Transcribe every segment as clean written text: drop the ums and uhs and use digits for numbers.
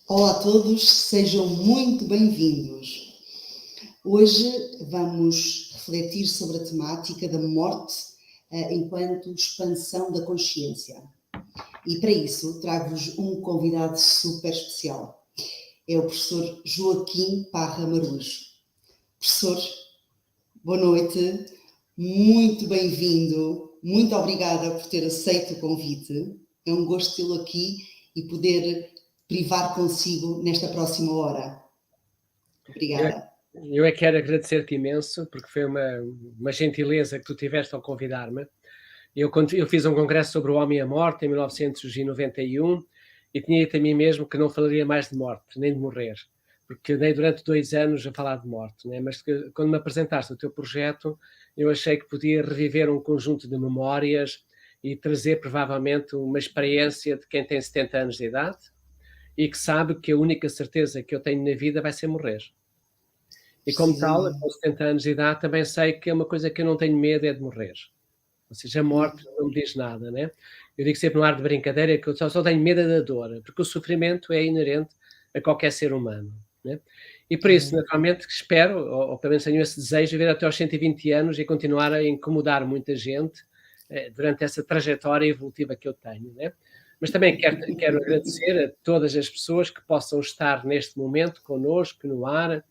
Olá a todos, sejam muito bem-vindos. Hoje vamos refletir sobre a temática da morte enquanto expansão da consciência. E para isso trago-vos um convidado super especial. É o professor Joaquim Parra Marujo. Professor, boa noite, muito bem-vindo, muito obrigada por ter aceito o convite. É um gosto tê-lo aqui e poder privar consigo nesta próxima hora. Obrigada. Eu é que quero agradecer-te imenso, porque foi uma gentileza que tu tiveste ao convidar-me. Eu fiz um congresso sobre o homem e a morte em 1991 e tinha dito a mim mesmo que não falaria mais de morte, nem de morrer, porque andei durante 2 anos a falar de morte, né? Mas quando me apresentaste o teu projeto, eu achei que podia reviver um conjunto de memórias e trazer provavelmente uma experiência de quem tem 70 anos de idade e que sabe que a única certeza que eu tenho na vida vai ser morrer. E como tal, com 70 anos de idade, também sei que é uma coisa que eu não tenho medo é de morrer. Ou seja, a morte não me diz nada, né? Eu digo sempre no ar de brincadeira que eu só tenho medo da dor, porque o sofrimento é inerente a qualquer ser humano, né? E por isso, naturalmente, espero, ou pelo menos tenho esse desejo, de ver até aos 120 anos e continuar a incomodar muita gente durante essa trajetória evolutiva que eu tenho, né? Mas também quero agradecer a todas as pessoas que possam estar neste momento connosco, no ar,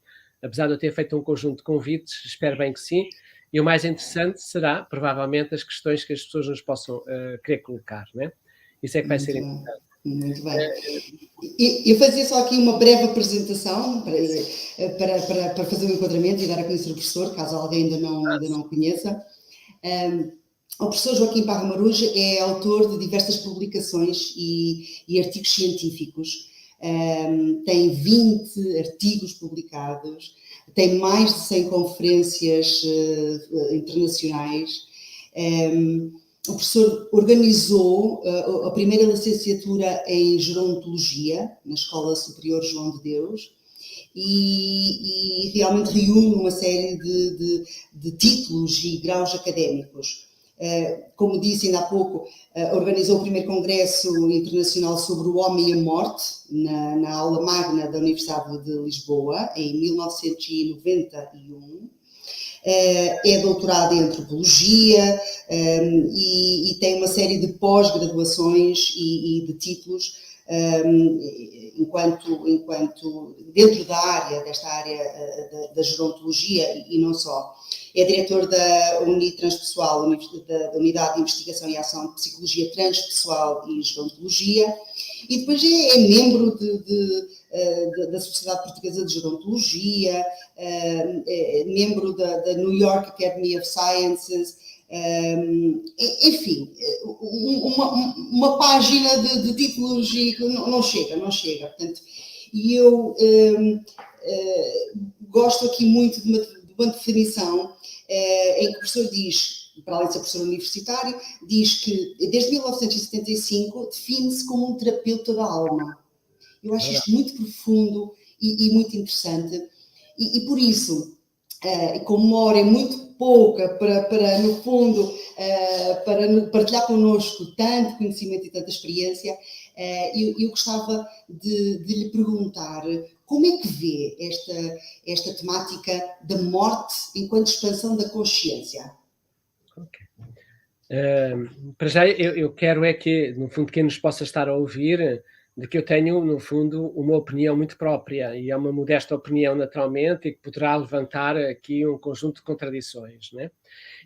apesar de eu ter feito um conjunto de convites, espero bem que sim, e o mais interessante será, provavelmente, as questões que as pessoas nos possam querer colocar, né? Isso é que vai ser importante. Muito bem. Eu fazia só aqui uma breve apresentação para fazer um enquadramento e dar a conhecer o professor, caso alguém ainda não o conheça. O professor Joaquim Parra Marujo é autor de diversas publicações e artigos científicos. Tem 20 artigos publicados, tem mais de 100 conferências internacionais. O professor organizou a primeira licenciatura em gerontologia na Escola Superior João de Deus e realmente reúne uma série de títulos e graus académicos. Como disse ainda há pouco, organizou o primeiro congresso internacional sobre o homem e a morte na aula magna da Universidade de Lisboa, em 1991. É doutorado em antropologia e tem uma série de pós-graduações e de títulos enquanto dentro desta área da gerontologia e não só. É diretor da Unitransepessoal, da Unidade de Investigação e Ação de Psicologia Transpessoal e Gerontologia, e depois é membro da Sociedade Portuguesa de Gerontologia, é membro da New York Academy of Sciences, enfim, uma página de títulos e não chega. Portanto, e eu gosto aqui muito de uma definição em que o professor diz, para além de ser professor universitário, diz que desde 1975 define-se como um terapeuta da alma. Eu acho isto muito profundo e muito interessante e por isso, como uma hora é muito pouca para no fundo, para partilhar connosco tanto conhecimento e tanta experiência, eu gostava de lhe perguntar como é que vê esta temática da morte enquanto expansão da consciência? Okay. Para já, eu quero é que, no fundo, quem nos possa estar a ouvir, de que eu tenho, no fundo, uma opinião muito própria, e é uma modesta opinião, naturalmente, e que poderá levantar aqui um conjunto de contradições, né?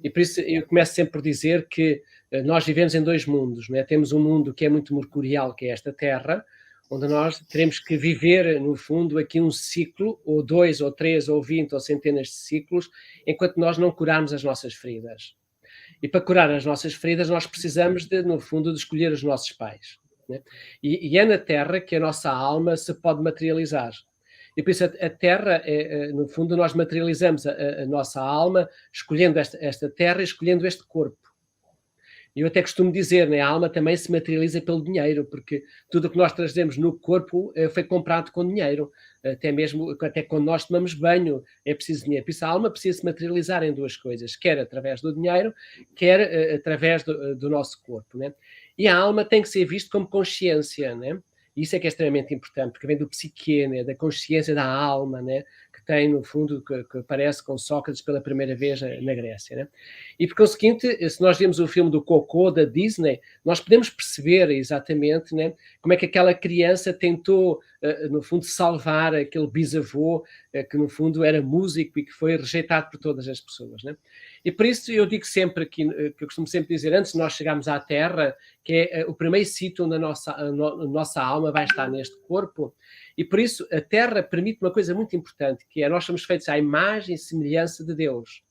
E por isso eu começo sempre por dizer que nós vivemos em 2 mundos, né? Temos um mundo que é muito mercurial, que é esta Terra, onde nós teremos que viver, no fundo, aqui um ciclo, ou 2, ou 3, ou 20, ou centenas de ciclos, enquanto nós não curarmos as nossas feridas. E para curar as nossas feridas, nós precisamos, no fundo, de escolher os nossos pais, né? E é na Terra que a nossa alma se pode materializar. E por isso a Terra, no fundo, nós materializamos a nossa alma escolhendo esta Terra e escolhendo este corpo. E eu até costumo dizer, né, a alma também se materializa pelo dinheiro, porque tudo o que nós trazemos no corpo foi comprado com dinheiro. Até quando nós tomamos banho é preciso dinheiro. Por isso a alma precisa se materializar em 2 coisas, quer através do dinheiro, quer através do nosso corpo, né? E a alma tem que ser vista como consciência, né? E isso é que é extremamente importante, porque vem do psique, né? Da consciência da alma, né? Que tem, no fundo, que aparece com Sócrates pela primeira vez na Grécia. Né? E, por conseguinte, se nós vimos o filme do Cocô, da Disney, nós podemos perceber exatamente, né? Como é que aquela criança tentou, no fundo, salvar aquele bisavô, que, no fundo, era músico e que foi rejeitado por todas as pessoas. Né? E por isso eu digo sempre, que eu costumo sempre dizer, antes de nós chegarmos à Terra, que é o primeiro sítio onde a nossa alma vai estar neste corpo, e por isso a Terra permite uma coisa muito importante, que é nós somos feitos à imagem e semelhança de Deus.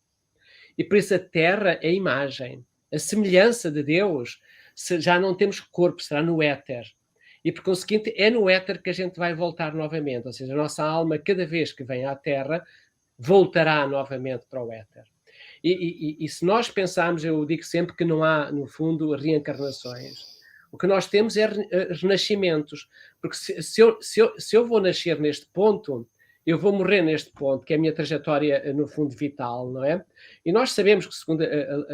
E por isso a Terra é a imagem. A semelhança de Deus, já não temos corpo, será no éter. E por conseguinte é no éter que a gente vai voltar novamente. Ou seja, a nossa alma, cada vez que vem à Terra, voltará novamente para o éter. E se nós pensarmos, eu digo sempre que não há, no fundo, reencarnações. O que nós temos é renascimentos. Porque se eu vou nascer neste ponto, eu vou morrer neste ponto, que é a minha trajetória, no fundo, vital, não é? E nós sabemos que, segundo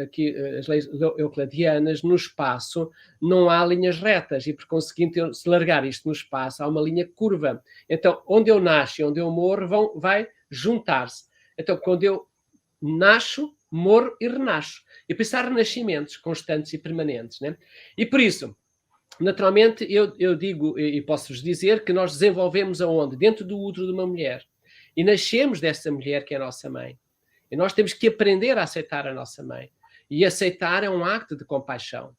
aqui as leis euclidianas, no espaço não há linhas retas e, por conseguinte, se largar isto no espaço, há uma linha curva. Então, onde eu nasço e onde eu morro vai juntar-se. Então, quando eu nasço, morro e renasço. E pensar renascimentos constantes e permanentes. Né? E por isso, naturalmente, eu digo e posso-vos dizer que nós desenvolvemos aonde? Dentro do útero de uma mulher. E nascemos dessa mulher que é a nossa mãe. E nós temos que aprender a aceitar a nossa mãe. E aceitar é um acto de compaixão.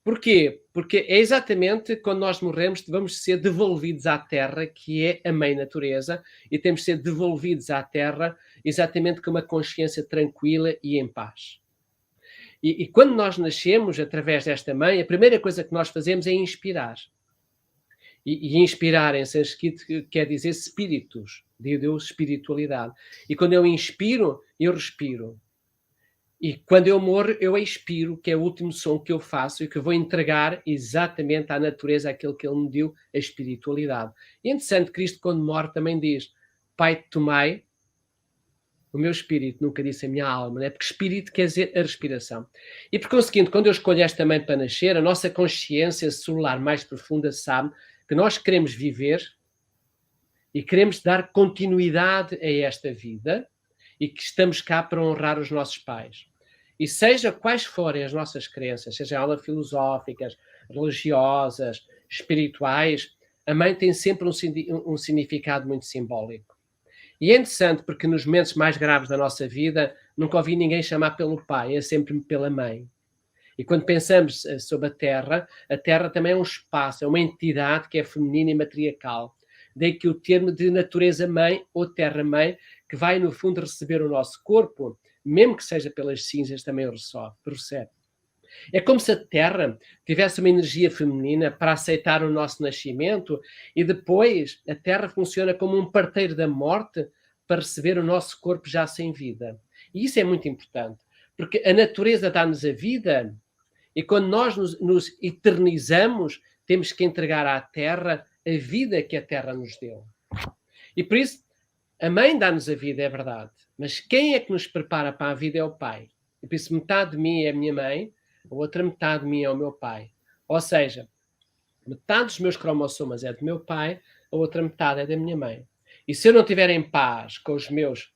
Porquê? Porque é exatamente quando nós morremos, vamos ser devolvidos à Terra, que é a mãe natureza, e temos de ser devolvidos à Terra exatamente com uma consciência tranquila e em paz. E quando nós nascemos através desta mãe, a primeira coisa que nós fazemos é inspirar. E inspirar em sânscrito quer dizer espíritos, de Deus, espiritualidade. E quando eu inspiro, eu respiro. E quando eu morro, eu expiro, que é o último som que eu faço e que vou entregar exatamente à natureza aquilo que ele me deu, a espiritualidade. E interessante, Cristo, quando morre, também diz: Pai, tomai o meu espírito, nunca disse a minha alma, né? Porque espírito quer dizer a respiração. E por conseguinte, quando eu escolho esta mãe para nascer, a nossa consciência celular mais profunda sabe que nós queremos viver e queremos dar continuidade a esta vida e que estamos cá para honrar os nossos pais. E seja quais forem as nossas crenças, sejam elas filosóficas, religiosas, espirituais, a mãe tem sempre um significado muito simbólico. E é interessante porque nos momentos mais graves da nossa vida nunca ouvi ninguém chamar pelo pai, é sempre pela mãe. E quando pensamos sobre a Terra também é um espaço, é uma entidade que é feminina e matriarcal. Daí que o termo de natureza mãe ou terra-mãe, que vai no fundo receber o nosso corpo, mesmo que seja pelas cinzas, também o recebe. É como se a Terra tivesse uma energia feminina para aceitar o nosso nascimento e depois a Terra funciona como um parteiro da morte para receber o nosso corpo já sem vida. E isso é muito importante, porque a natureza dá-nos a vida e quando nós nos eternizamos, temos que entregar à Terra a vida que a Terra nos deu. E por isso, a mãe dá-nos a vida, é verdade, mas quem é que nos prepara para a vida é o pai. E por isso, metade de mim é a minha mãe, a outra metade de mim é o meu pai. Ou seja, metade dos meus cromossomas é do meu pai, a outra metade é da minha mãe. E se eu não estiver em paz com os meus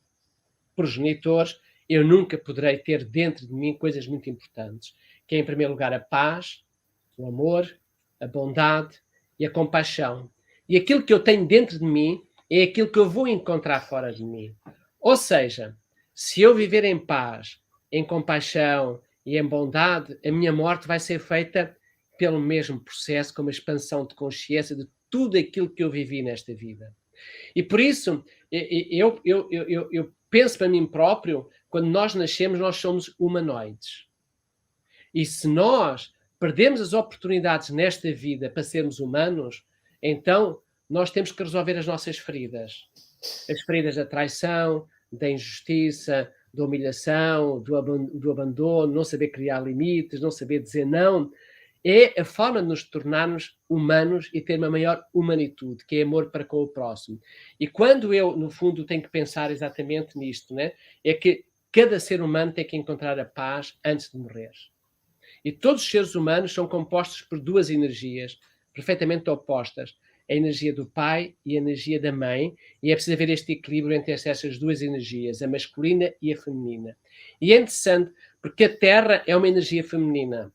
progenitores, eu nunca poderei ter dentro de mim coisas muito importantes, que é, em primeiro lugar, a paz, o amor, a bondade e a compaixão. E aquilo que eu tenho dentro de mim é aquilo que eu vou encontrar fora de mim. Ou seja, se eu viver em paz, em compaixão e em bondade, a minha morte vai ser feita pelo mesmo processo, como a expansão de consciência de tudo aquilo que eu vivi nesta vida. E por isso, eu penso para mim próprio, quando nós nascemos, nós somos humanoides. E se nós perdemos as oportunidades nesta vida para sermos humanos, então nós temos que resolver as nossas feridas. As feridas da traição, da injustiça, da humilhação, do abandono, não saber criar limites, não saber dizer não. É a forma de nos tornarmos humanos e ter uma maior humanitude, que é amor para com o próximo. E quando eu, no fundo, tenho que pensar exatamente nisto, né? É que cada ser humano tem que encontrar a paz antes de morrer. E todos os seres humanos são compostos por duas energias, perfeitamente opostas. A energia do pai e a energia da mãe, e é preciso haver este equilíbrio entre essas duas energias, a masculina e a feminina. E é interessante, porque a Terra é uma energia feminina.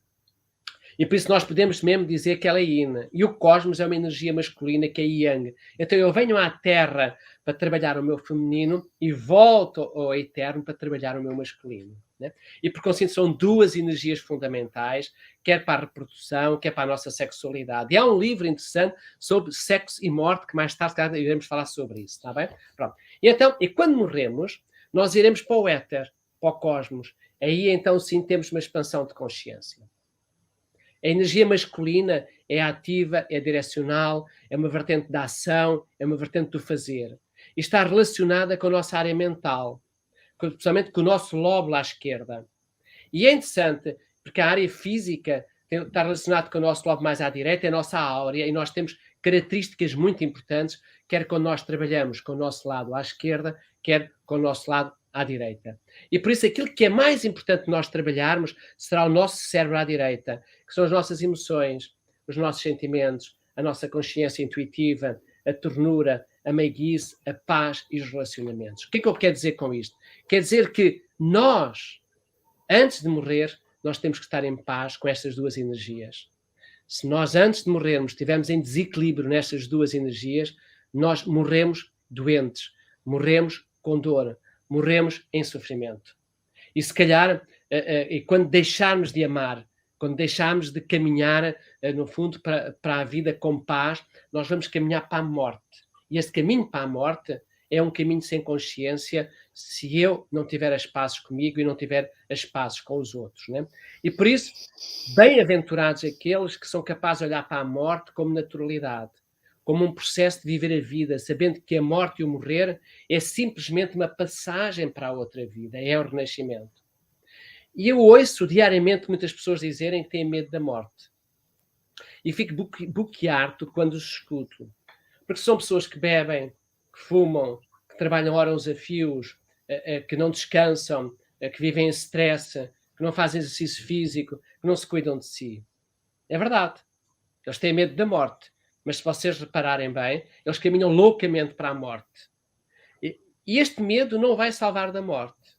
E por isso nós podemos mesmo dizer que ela é yin. E o cosmos é uma energia masculina, que é yang. Então eu venho à Terra para trabalhar o meu feminino e volto ao eterno para trabalhar o meu masculino. Né? E por conseguinte são duas energias fundamentais, quer para a reprodução, quer para a nossa sexualidade. E há um livro interessante sobre sexo e morte, que mais tarde iremos falar sobre isso, está bem? Pronto. E então, e quando morremos, nós iremos para o éter, para o cosmos. Aí então sim temos uma expansão de consciência. A energia masculina é ativa, é direcional, é uma vertente da ação, é uma vertente do fazer. E está relacionada com a nossa área mental, especialmente com o nosso lóbulo à esquerda. E é interessante, porque a área física está relacionada com o nosso lóbulo mais à direita, é a nossa áurea, e nós temos características muito importantes, quer quando nós trabalhamos com o nosso lado à esquerda, quer com o nosso lado à direita. E por isso aquilo que é mais importante nós trabalharmos será o nosso cérebro à direita, que são as nossas emoções, os nossos sentimentos, a nossa consciência intuitiva, a ternura, a meiguice, a paz e os relacionamentos. O que é que eu quero dizer com isto? Quer dizer que nós, antes de morrer, nós temos que estar em paz com estas duas energias. Se nós, antes de morrermos, estivermos em desequilíbrio nestas duas energias, nós morremos doentes, morremos com dor, morremos em sofrimento. E se calhar, e quando deixarmos de amar, quando deixarmos de caminhar, no fundo, para a vida com paz, nós vamos caminhar para a morte. E esse caminho para a morte é um caminho sem consciência, se eu não tiver as pazes comigo e não tiver as pazes com os outros. Né? E por isso, bem-aventurados aqueles que são capazes de olhar para a morte como naturalidade, como um processo de viver a vida, sabendo que a morte e o morrer é simplesmente uma passagem para a outra vida, é o renascimento. E eu ouço diariamente muitas pessoas dizerem que têm medo da morte. E fico boquiarto quando os escuto. Porque são pessoas que bebem, que fumam, que trabalham horas a fios, que não descansam, que vivem em stress, que não fazem exercício físico, que não se cuidam de si. É verdade. Eles têm medo da morte. Mas se vocês repararem bem, eles caminham loucamente para a morte. E este medo não vai salvar da morte.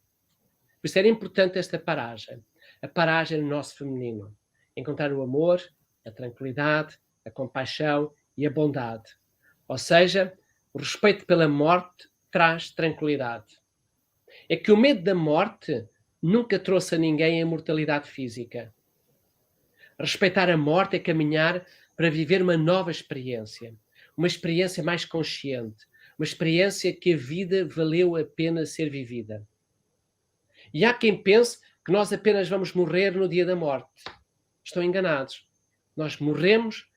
Por isso era importante esta paragem. A paragem no nosso feminino. Encontrar o amor, a tranquilidade, a compaixão e a bondade. Ou seja, o respeito pela morte traz tranquilidade. É que o medo da morte nunca trouxe a ninguém a mortalidade física. Respeitar a morte é caminhar para viver uma nova experiência. Uma experiência mais consciente. Uma experiência que a vida valeu a pena ser vivida. E há quem pense que nós apenas vamos morrer no dia da morte. Estão enganados. Nós morremos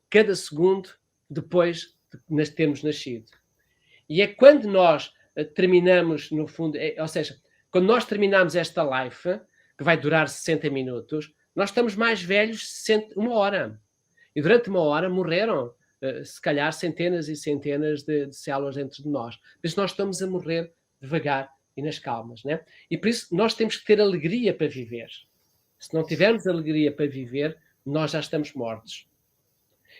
cada segundo depois de termos nascido. E é quando nós terminamos, no fundo, ou seja, quando nós terminamos esta life, que vai durar 60 minutos, nós estamos mais velhos uma hora. E durante uma hora morreram, se calhar, centenas e centenas de células dentro de nós. Por isso nós estamos a morrer devagar e nas calmas. Né? E por isso nós temos que ter alegria para viver. Se não tivermos alegria para viver, nós já estamos mortos.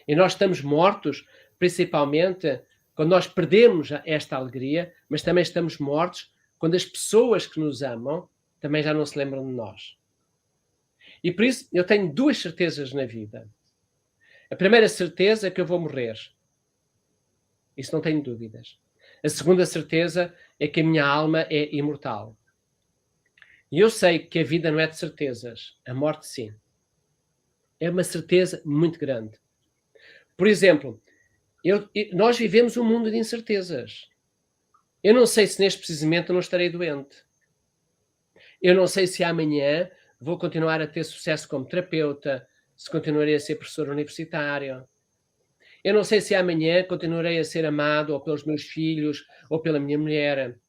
E nós estamos mortos, principalmente, quando nós perdemos esta alegria, mas também estamos mortos quando as pessoas que nos amam também já não se lembram de nós. E por isso eu tenho duas certezas na vida. A primeira certeza é que eu vou morrer. Isso não tenho dúvidas. A segunda certeza é que a minha alma é imortal. E eu sei que a vida não é de certezas. A morte, sim. É uma certeza muito grande. Por exemplo, nós vivemos um mundo de incertezas. Eu não sei se neste preciso momento eu não estarei doente. Eu não sei se amanhã vou continuar a ter sucesso como terapeuta, se continuarei a ser professor universitário. Eu não sei se amanhã continuarei a ser amado ou pelos meus filhos ou pela minha mulher.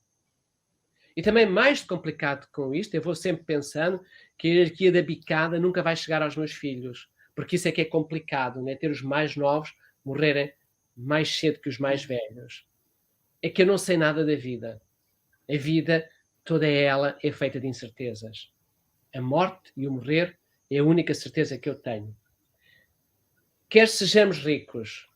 E também mais complicado com isto, eu vou sempre pensando que a hierarquia da bicada nunca vai chegar aos meus filhos. Porque isso é que é complicado, né? Ter os mais novos morrerem mais cedo que os mais velhos. É que eu não sei nada da vida. A vida, toda ela, é feita de incertezas. A morte e o morrer é a única certeza que eu tenho. quer sejamos ricos,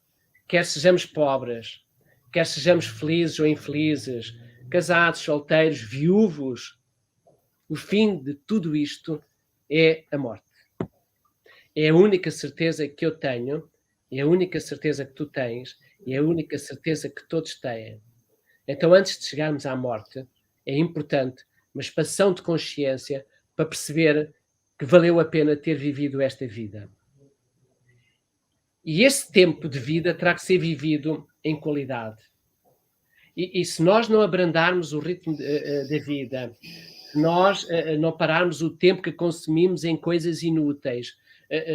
quer sejamos pobres, quer sejamos felizes ou infelizes, casados, solteiros, viúvos, o fim de tudo isto é a morte. É a única certeza que eu tenho, é a única certeza que tu tens, é a única certeza que todos têm. Então, antes de chegarmos à morte, é importante uma expansão de consciência para perceber que valeu a pena ter vivido esta vida. E esse tempo de vida terá que ser vivido em qualidade. E se nós não abrandarmos o ritmo da vida, se nós não pararmos o tempo que consumimos em coisas inúteis,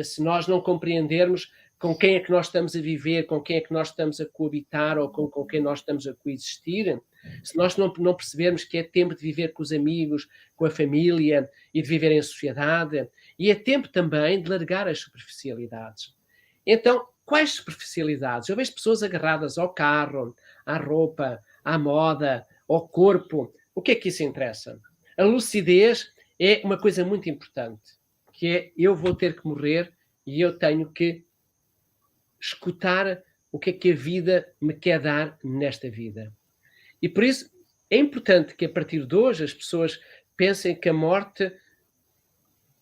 se nós não compreendermos com quem é que nós estamos a viver, com quem é que nós estamos a coabitar ou com quem nós estamos a coexistir, se nós não percebermos que é tempo de viver com os amigos, com a família e de viver em sociedade, e é tempo também de largar as superficialidades. Então, quais superficialidades? Eu vejo pessoas agarradas ao carro, à roupa, à moda, ao corpo. O que é que isso interessa? A lucidez é uma coisa muito importante, que é eu vou ter que morrer e eu tenho que escutar o que é que a vida me quer dar nesta vida. E por isso é importante que a partir de hoje as pessoas pensem que a morte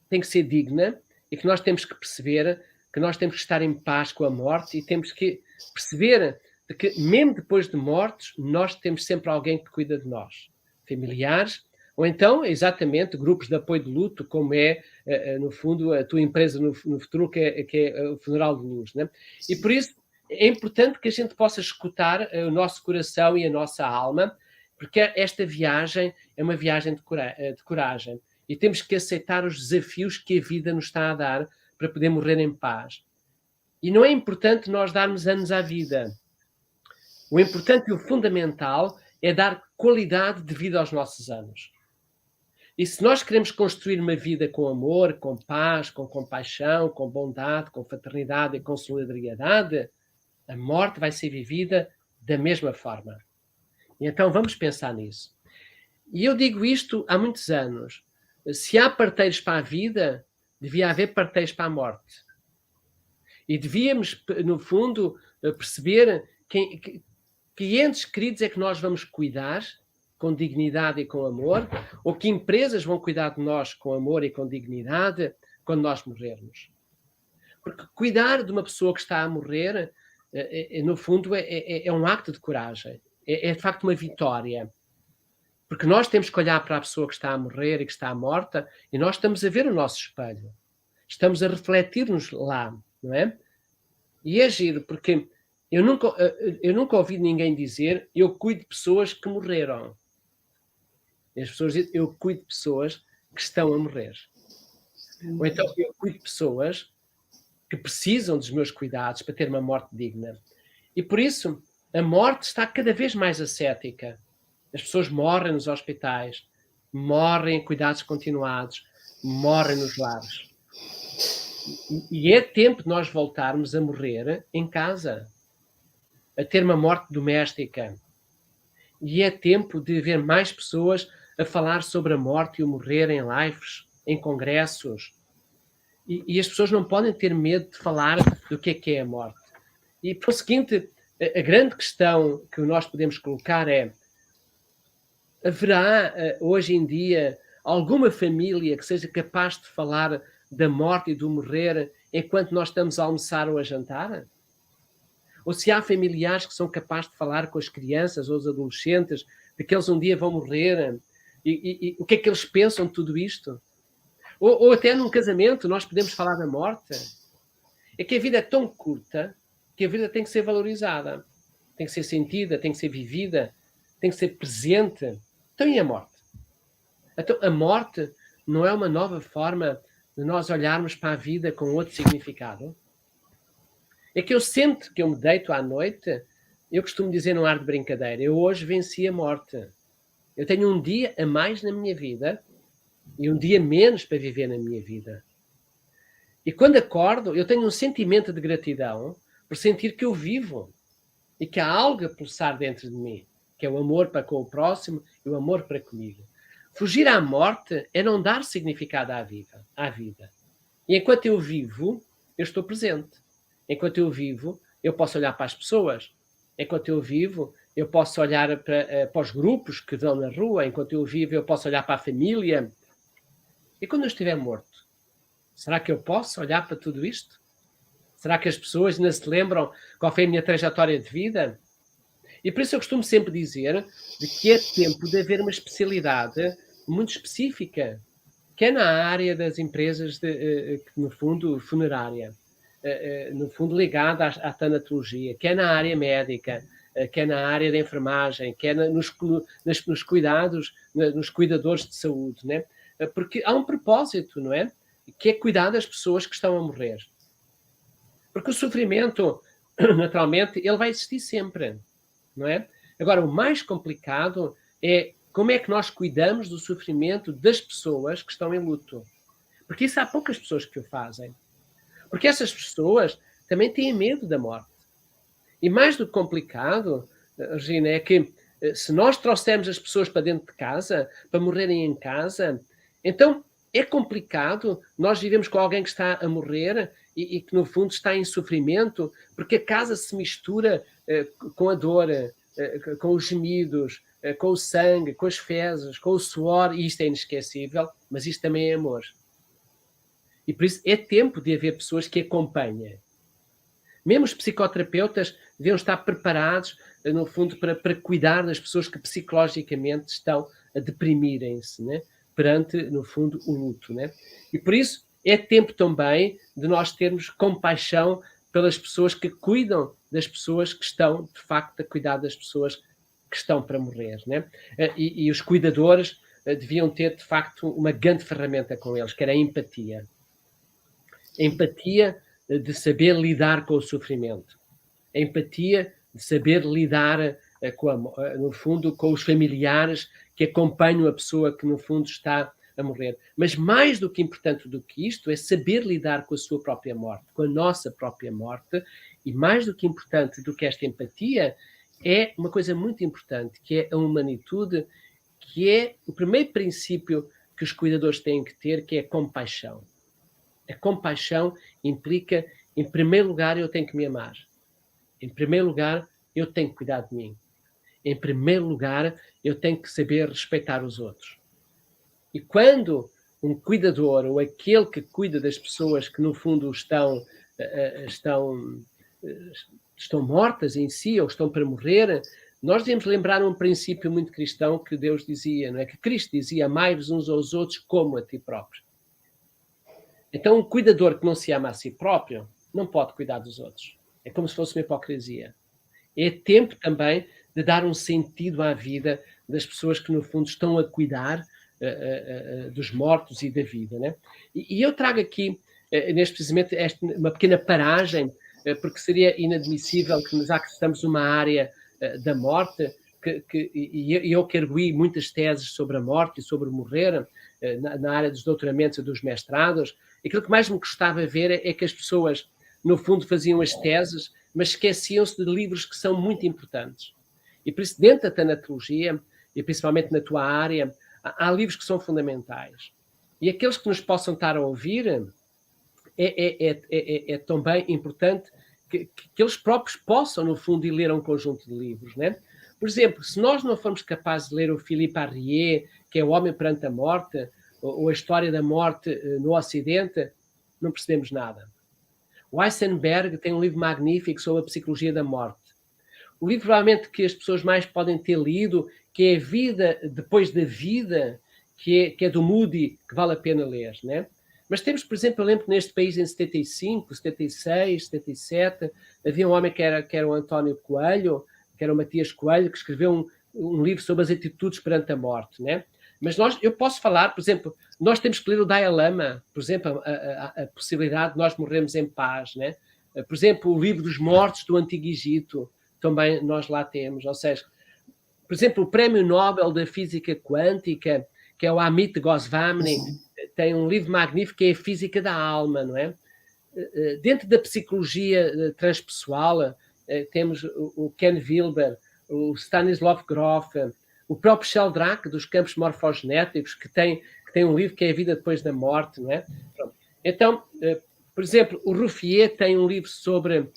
tem que ser digna e que nós temos que perceber que nós temos que estar em paz com a morte e temos que perceber de que mesmo depois de mortos nós temos sempre alguém que cuida de nós, familiares, ou então, exatamente, grupos de apoio de luto, como é, no fundo, a tua empresa no futuro, que é o Funeral de Luz. Né? E por isso é importante que a gente possa escutar o nosso coração e a nossa alma, porque esta viagem é uma viagem de coragem. E temos que aceitar os desafios que a vida nos está a dar para poder morrer em paz. E não é importante nós darmos anos à vida. O importante e o fundamental é dar qualidade de vida aos nossos anos. E se nós queremos construir uma vida com amor, com paz, com compaixão, com bondade, com fraternidade e com solidariedade, a morte vai ser vivida da mesma forma. E então vamos pensar nisso. E eu digo isto há muitos anos. Se há parteiros para a vida, devia haver parteiros para a morte. E devíamos, no fundo, perceber que entes queridos é que nós vamos cuidar com dignidade e com amor, ou que empresas vão cuidar de nós com amor e com dignidade quando nós morrermos. Porque cuidar de uma pessoa que está a morrer, no fundo, é um acto de coragem. É de facto uma vitória. Porque nós temos que olhar para a pessoa que está a morrer e que está morta e nós estamos a ver o nosso espelho. Estamos a refletir-nos lá, não é? E é giro, porque eu nunca ouvi ninguém dizer eu cuido de pessoas que morreram. E as pessoas dizem eu cuido de pessoas que estão a morrer. Ou então eu cuido de pessoas que precisam dos meus cuidados para ter uma morte digna. E por isso a morte está cada vez mais ascética. As pessoas morrem nos hospitais, morrem em cuidados continuados, morrem nos lares. E é tempo de nós voltarmos a morrer em casa, a ter uma morte doméstica. E é tempo de ver mais pessoas a falar sobre a morte e o morrer em lives, em congressos. E as pessoas não podem ter medo de falar do que é a morte. E, por seguinte, a grande questão que nós podemos colocar é: haverá, hoje em dia, alguma família que seja capaz de falar da morte e do morrer enquanto nós estamos a almoçar ou a jantar? Ou se há familiares que são capazes de falar com as crianças ou os adolescentes de que eles um dia vão morrer e o que é que eles pensam de tudo isto? Ou até num casamento nós podemos falar da morte? É que a vida é tão curta que a vida tem que ser valorizada, tem que ser sentida, tem que ser vivida, tem que ser presente. Então e a morte? Então a morte não é uma nova forma de nós olharmos para a vida com outro significado? É que eu sempre que eu me deito à noite, eu costumo dizer num ar de brincadeira, eu hoje venci a morte. Eu tenho um dia a mais na minha vida e um dia menos para viver na minha vida. E quando acordo, eu tenho um sentimento de gratidão por sentir que eu vivo e que há algo a pulsar dentro de mim, que é o amor para com o próximo e o amor para comigo. Fugir à morte é não dar significado à vida. E enquanto eu vivo, eu estou presente. Enquanto eu vivo, eu posso olhar para as pessoas. Enquanto eu vivo, eu posso olhar para os grupos que vão na rua. Enquanto eu vivo, eu posso olhar para a família. E quando eu estiver morto, será que eu posso olhar para tudo isto? Será que as pessoas ainda se lembram qual foi a minha trajetória de vida? E por isso eu costumo sempre dizer de que é tempo de haver uma especialidade muito específica, que é na área das empresas, no fundo, funerária, no fundo ligada à tanatologia, que é na área médica, que é na área da enfermagem, que é nos cuidados, nos cuidadores de saúde, né? Porque há um propósito, não é? Que é cuidar das pessoas que estão a morrer. Porque o sofrimento, naturalmente, ele vai existir sempre, não é? Agora, o mais complicado é como é que nós cuidamos do sofrimento das pessoas que estão em luto. Porque isso há poucas pessoas que o fazem. Porque essas pessoas também têm medo da morte. E mais do que complicado, Regina, é que se nós trouxermos as pessoas para dentro de casa, para morrerem em casa, então é complicado nós vivemos com alguém que está a morrer e que, no fundo, está em sofrimento, porque a casa se mistura com a dor, com os gemidos, com o sangue, com as fezes, com o suor, e isto é inesquecível, mas isto também é amor. E por isso é tempo de haver pessoas que acompanhem. Mesmo os psicoterapeutas deviam estar preparados, no fundo, para cuidar das pessoas que psicologicamente estão a deprimirem-se, né? Perante, no fundo, o luto, né? E por isso é tempo também de nós termos compaixão pelas pessoas que cuidam das pessoas que estão, de facto, a cuidar das pessoas que estão para morrer, né? E os cuidadores deviam ter, de facto, uma grande ferramenta com eles, que era a empatia. A empatia de saber lidar com o sofrimento. A empatia de saber lidar, no fundo, com os familiares que acompanham a pessoa que, no fundo, está a morrer. Mas mais do que importante do que isto é saber lidar com a sua própria morte, com a nossa própria morte, e mais do que importante do que esta empatia é uma coisa muito importante, que é a humanitude, que é o primeiro princípio que os cuidadores têm que ter, que é a compaixão. A compaixão implica, em primeiro lugar, eu tenho que me amar. Em primeiro lugar, eu tenho que cuidar de mim. Em primeiro lugar, eu tenho que saber respeitar os outros. E quando um cuidador, ou aquele que cuida das pessoas que, no fundo, estão mortas em si, ou estão para morrer, nós devemos lembrar um princípio muito cristão que Deus dizia, não é? Que Cristo dizia: amai-vos uns aos outros como a ti próprio. Então, um cuidador que não se ama a si próprio não pode cuidar dos outros. É como se fosse uma hipocrisia. É tempo também de dar um sentido à vida das pessoas que, no fundo, estão a cuidar dos mortos e da vida, né? E eu trago aqui, neste precisamente, uma pequena paragem, porque seria inadmissível que, já que estamos numa área da morte, e eu que arguí muitas teses sobre a morte e sobre morrer, na área dos doutoramentos e dos mestrados, aquilo que mais me gostava ver é que as pessoas, no fundo, faziam as teses, mas esqueciam-se de livros que são muito importantes. E por isso, dentro da tanatologia, e principalmente na tua área, há livros que são fundamentais. E aqueles que nos possam estar a ouvir, é também importante que eles próprios possam, no fundo, ir ler um conjunto de livros, né? Por exemplo, se nós não formos capazes de ler o Philippe Arrier, que é O Homem Perante a Morte, ou a História da Morte no Ocidente, não percebemos nada. O Heisenberg tem um livro magnífico sobre a psicologia da morte. O livro, provavelmente, que as pessoas mais podem ter lido, que é A Vida Depois da Vida, que é do Moody, que vale a pena ler, né? Mas temos, por exemplo, eu lembro que neste país, em 75, 76, 77, havia um homem que era o António Coelho, que era o Matias Coelho, que escreveu um livro sobre as atitudes perante a morte, né? Mas eu posso falar, por exemplo, nós temos que ler o Dalai Lama, por exemplo, a possibilidade de nós morrermos em paz, né? Por exemplo, o livro dos mortos do Antigo Egito, também nós lá temos. Ou seja, por exemplo, o Prémio Nobel da Física Quântica, que é o Amit Goswami, tem um livro magnífico que é a Física da Alma, não é? Dentro da psicologia transpessoal, temos o Ken Wilber, o Stanislav Grof, o próprio Sheldrake, dos campos morfogenéticos, que tem um livro que é A Vida Depois da Morte, não é? Pronto. Então, Por exemplo, o Ruffier tem um livro sobre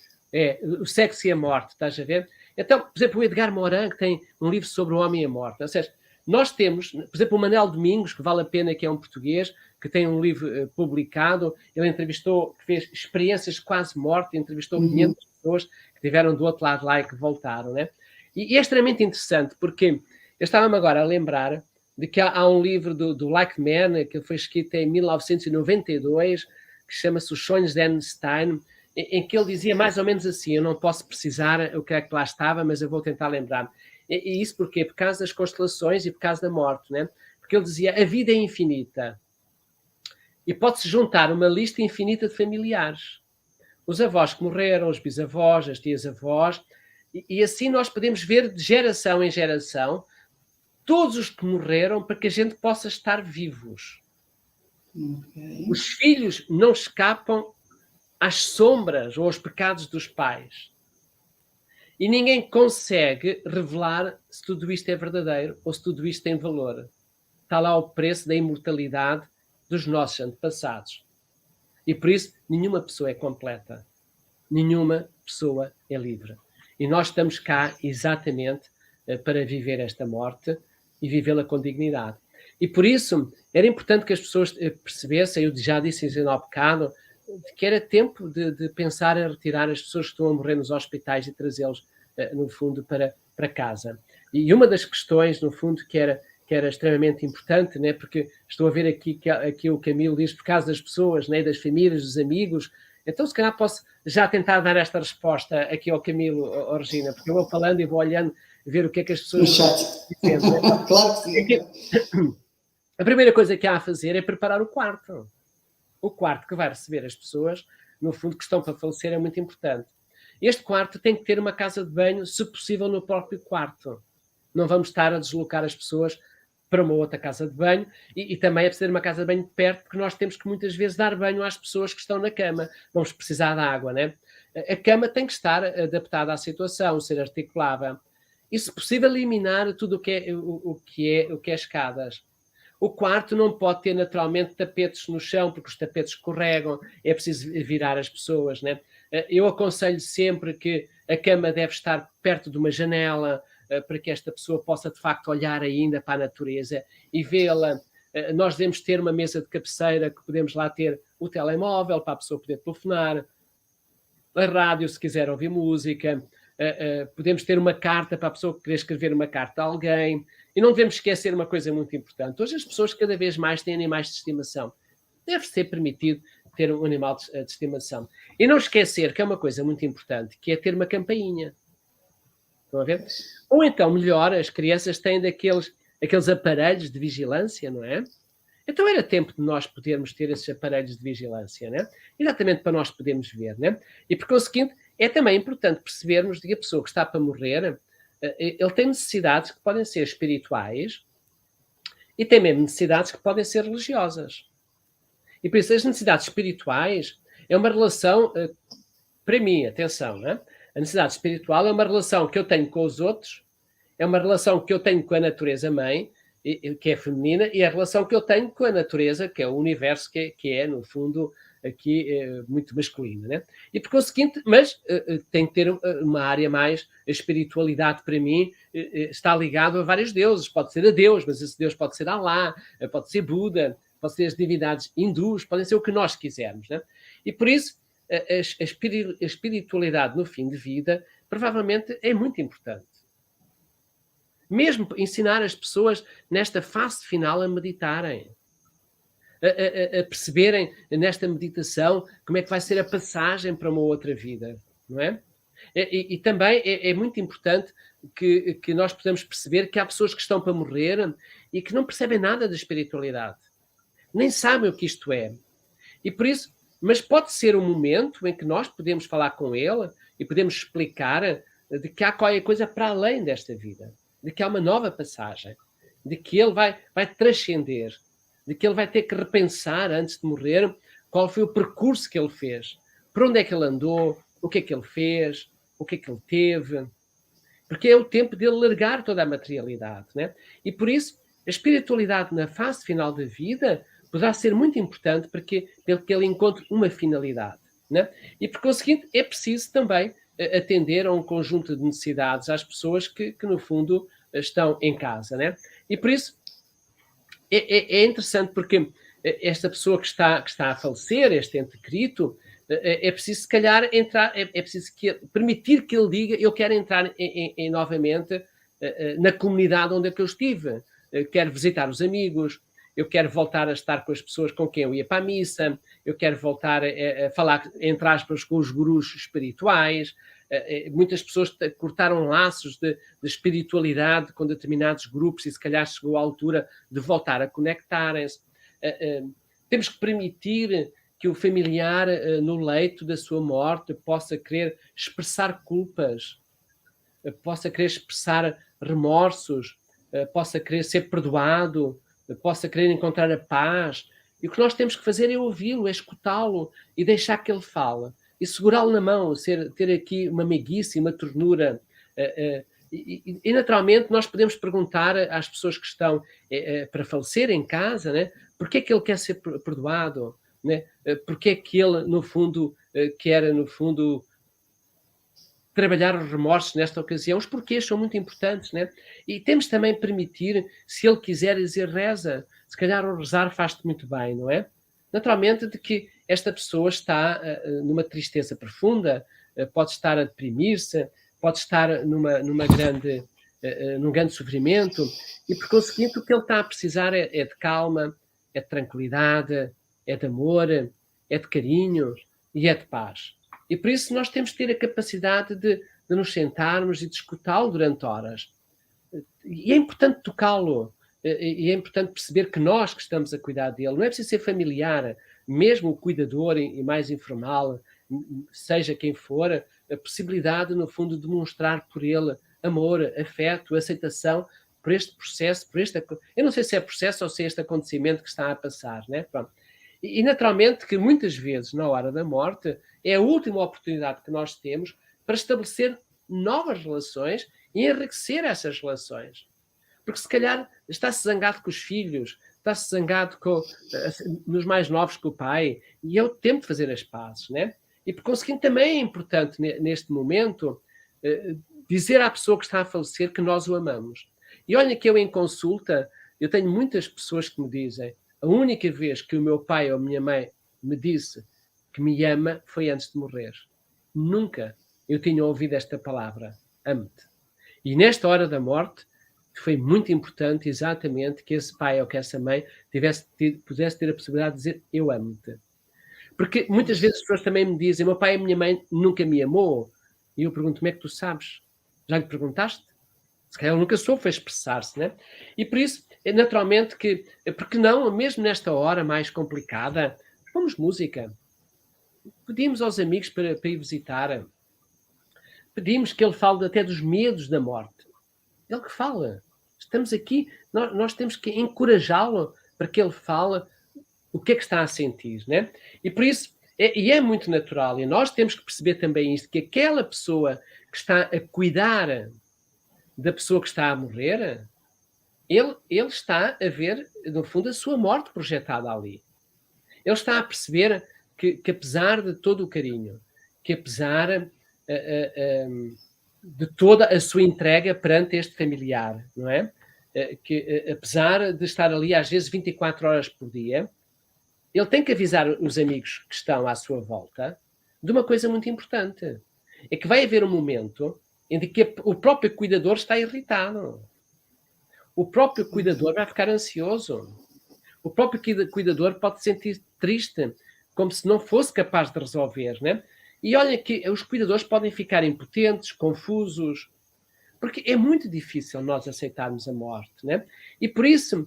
o sexo e a morte, estás a ver? Então, por exemplo, o Edgar Morin que tem um livro sobre o homem e a morte. Ou seja, nós temos, por exemplo, o Manel Domingos, que vale a pena, que é um português, que tem um livro publicado. Ele entrevistou, que fez experiências de quase morte, entrevistou 500 pessoas que estiveram do outro lado lá e que voltaram, né? E é extremamente interessante, porque eu estava-me agora a lembrar de que há um livro do Like Man, que foi escrito em 1992, que chama-se Os Sonhos de Einstein, em que ele dizia mais ou menos assim: eu não posso precisar o que é que lá estava, mas eu vou tentar lembrar-me. E isso porquê? Por causa das constelações e por causa da morte, né? Porque ele dizia: a vida é infinita e pode-se juntar uma lista infinita de familiares. Os avós que morreram, os bisavós, as tias-avós, e assim nós podemos ver de geração em geração todos os que morreram para que a gente possa estar vivos. Okay. Os filhos não escapam às sombras ou aos pecados dos pais. E ninguém consegue revelar se tudo isto é verdadeiro ou se tudo isto tem valor. Está lá o preço da imortalidade dos nossos antepassados. E por isso, nenhuma pessoa é completa. Nenhuma pessoa é livre. E nós estamos cá exatamente para viver esta morte e vivê-la com dignidade. E por isso, era importante que as pessoas percebessem, eu já disse isso há bocado, que era tempo de pensar em retirar as pessoas que estão a morrer nos hospitais e trazê-los, no fundo, para casa. E uma das questões, no fundo, que era extremamente importante, né? Porque estou a ver aqui o Camilo diz por causa das pessoas, né? Das famílias, dos amigos. Então, se calhar posso já tentar dar esta resposta aqui ao Camilo, Regina, porque eu vou falando e vou olhando, ver o que é que as pessoas dizem. Claro que sim. A primeira coisa que há a fazer é preparar o quarto. O quarto que vai receber as pessoas, no fundo, que estão para falecer, é muito importante. Este quarto tem que ter uma casa de banho, se possível, no próprio quarto. Não vamos estar a deslocar as pessoas para uma outra casa de banho e também é preciso ter uma casa de banho perto, porque nós temos que muitas vezes dar banho às pessoas que estão na cama. Vamos precisar de água, né? A cama tem que estar adaptada à situação, ser articulável. E, se possível, eliminar tudo o que é escadas. O quarto não pode ter naturalmente tapetes no chão, porque os tapetes escorregam, é preciso virar as pessoas, né? Eu aconselho sempre que a cama deve estar perto de uma janela, para que esta pessoa possa de facto olhar ainda para a natureza e vê-la. Nós devemos ter uma mesa de cabeceira que podemos lá ter o telemóvel para a pessoa poder telefonar, a rádio se quiser ouvir música, podemos ter uma carta para a pessoa que querer escrever uma carta a alguém. E não devemos esquecer uma coisa muito importante. Hoje as pessoas cada vez mais têm animais de estimação. Deve ser permitido ter um animal de estimação. E não esquecer que é uma coisa muito importante, que é ter uma campainha. Estão a ver? Ou então, melhor, as crianças têm aqueles aparelhos de vigilância, não é? Então era tempo de nós podermos ter esses aparelhos de vigilância, né? Exatamente para nós podermos ver, né? E por conseguinte, é também importante percebermos que a pessoa que está para morrer, ele tem necessidades que podem ser espirituais e tem mesmo necessidades que podem ser religiosas. E por isso as necessidades espirituais é uma relação, para mim, atenção, né? A necessidade espiritual é uma relação que eu tenho com os outros, é uma relação que eu tenho com a natureza-mãe, que é feminina, e a relação que eu tenho com a natureza, que é o universo, que é no fundo, aqui muito masculina, né? E por conseguinte, mas tem que ter uma área mais, a espiritualidade para mim está ligado a vários deuses, pode ser a Deus, mas esse Deus pode ser Alá, pode ser Buda, pode ser as divindades hindus, podem ser o que nós quisermos, né? E por isso, a espiritualidade no fim de vida, provavelmente é muito importante. Mesmo ensinar as pessoas nesta fase final a meditarem, a perceberem nesta meditação como é que vai ser a passagem para uma outra vida, não é? E também é muito importante que nós possamos perceber que há pessoas que estão para morrer e que não percebem nada da espiritualidade, nem sabem o que isto é. E por isso, mas pode ser um momento em que nós podemos falar com ele e podemos explicar de que há qualquer coisa para além desta vida, de que há uma nova passagem, de que ele vai transcender, de que ele vai ter que repensar antes de morrer qual foi o percurso que ele fez, por onde é que ele andou, o que é que ele fez, o que é que ele teve, porque é o tempo de ele largar toda a materialidade, né? E por isso, a espiritualidade na fase final da vida poderá ser muito importante para que ele encontre uma finalidade, né? E, por conseguinte, é preciso também atender a um conjunto de necessidades às pessoas que no fundo, estão em casa, né? E, por isso, é interessante porque esta pessoa que está a falecer, este ente querido, é preciso, se calhar, entrar, é preciso permitir que ele diga: eu quero entrar novamente na comunidade onde é que eu estive, quero visitar os amigos, eu quero voltar a estar com as pessoas com quem eu ia para a missa, eu quero voltar a falar, entre aspas, com os gurus espirituais. Muitas pessoas cortaram laços de espiritualidade com determinados grupos e se calhar chegou à altura de voltar a conectarem-se. Temos que permitir que o familiar no leito da sua morte possa querer expressar culpas, possa querer expressar remorsos, possa querer ser perdoado, possa querer encontrar a paz. E o que nós temos que fazer é ouvi-lo, é escutá-lo e deixar que ele fale. E segurá-lo na mão, ter aqui uma meiguice, uma ternura. E naturalmente nós podemos perguntar às pessoas que estão para falecer em casa, né? Porque é que ele quer ser perdoado? Né? Porque é que ele, no fundo, quer, no fundo, trabalhar os remorsos nesta ocasião? Os porquês são muito importantes, né? E temos também permitir, se ele quiser dizer reza, se calhar o rezar faz-te muito bem, não é? Naturalmente de que esta pessoa está numa tristeza profunda, pode estar a deprimir-se, pode estar num grande sofrimento, e por conseguinte o que ele está a precisar é de calma, é de tranquilidade, é de amor, é de carinho e é de paz. E por isso nós temos que ter a capacidade de nos sentarmos e de escutá-lo durante horas. E é importante tocá-lo, e é importante perceber que nós que estamos a cuidar dele, não é preciso ser familiar, mesmo o cuidador e mais informal, seja quem for, a possibilidade, no fundo, de demonstrar por ele amor, afeto, aceitação por este processo, eu não sei se é processo ou se é este acontecimento que está a passar, né? Pronto. E naturalmente que muitas vezes, na hora da morte, é a última oportunidade que nós temos para estabelecer novas relações e enriquecer essas relações. Porque se calhar está-se zangado com os filhos, está-se zangado nos mais novos com o pai, e é o tempo de fazer as pazes, né? E por conseguinte também é importante neste momento dizer à pessoa que está a falecer que nós o amamos. E olha que eu em consulta, eu tenho muitas pessoas que me dizem: a única vez que o meu pai ou a minha mãe me disse que me ama foi antes de morrer. Nunca eu tinha ouvido esta palavra, amo-te. E nesta hora da morte foi muito importante exatamente que esse pai ou que essa mãe pudesse ter a possibilidade de dizer: eu amo-te. Porque muitas vezes as pessoas também me dizem: meu pai e a minha mãe nunca me amou. E eu pergunto: como é que tu sabes? Já lhe perguntaste? Se calhar ele nunca soube foi expressar-se, né? E por isso, naturalmente que, porque não, mesmo nesta hora mais complicada, pomos música. Pedimos aos amigos para ir visitar. Pedimos que ele fale até dos medos da morte. Ele que fala. Estamos aqui, nós temos que encorajá-lo para que ele fale o que é que está a sentir, né? E por isso, é muito natural, e nós temos que perceber também isto, que aquela pessoa que está a cuidar da pessoa que está a morrer, ele está a ver, no fundo, a sua morte projetada ali. Ele está a perceber que apesar de todo o carinho, que apesar de toda a sua entrega perante este familiar, não é? Que apesar de estar ali às vezes 24 horas por dia, ele tem que avisar os amigos que estão à sua volta de uma coisa muito importante. É que vai haver um momento em que o próprio cuidador está irritado. O próprio cuidador vai ficar ansioso. O próprio cuidador pode se sentir triste, como se não fosse capaz de resolver, né? E olha que os cuidadores podem ficar impotentes, confusos, porque é muito difícil nós aceitarmos a morte, né? E por isso,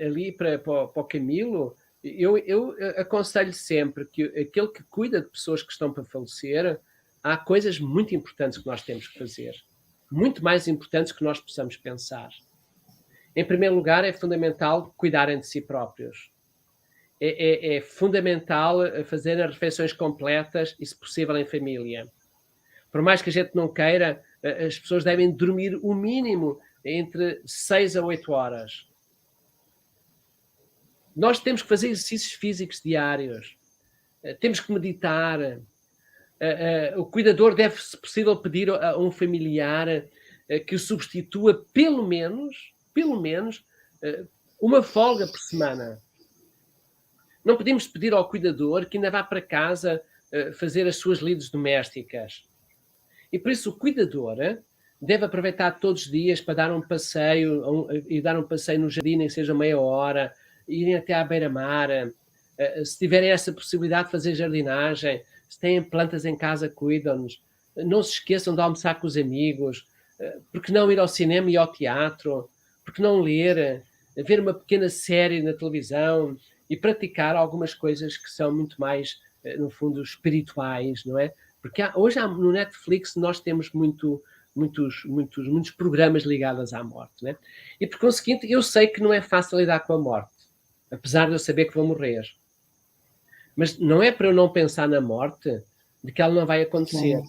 ali para o Camilo, eu aconselho sempre que aquele que cuida de pessoas que estão para falecer, há coisas muito importantes que nós temos que fazer. Muito mais importantes que nós possamos pensar. Em primeiro lugar, é fundamental cuidarem de si próprios. É fundamental fazer as refeições completas e, se possível, em família. Por mais que a gente não queira, as pessoas devem dormir o mínimo entre 6 a 8 horas. Nós temos que fazer exercícios físicos diários, temos que meditar. O cuidador deve, se possível, pedir a um familiar que o substitua pelo menos, uma folga por semana. Não podemos pedir ao cuidador que ainda vá para casa fazer as suas lides domésticas. E por isso o cuidador deve aproveitar todos os dias para dar um passeio, e dar um passeio no jardim, nem que seja meia hora, irem até à beira-mar. Se tiverem essa possibilidade de fazer jardinagem, se têm plantas em casa, cuidam-nos. Não se esqueçam de almoçar com os amigos. Porque não ir ao cinema e ao teatro? Porque não ler? Ver uma pequena série na televisão e praticar algumas coisas que são muito mais, no fundo, espirituais, não é? Porque hoje no Netflix nós temos muitos programas ligados à morte, não é? E por conseguinte, eu sei que não é fácil lidar com a morte, apesar de eu saber que vou morrer. Mas não é para eu não pensar na morte de que ela não vai acontecer.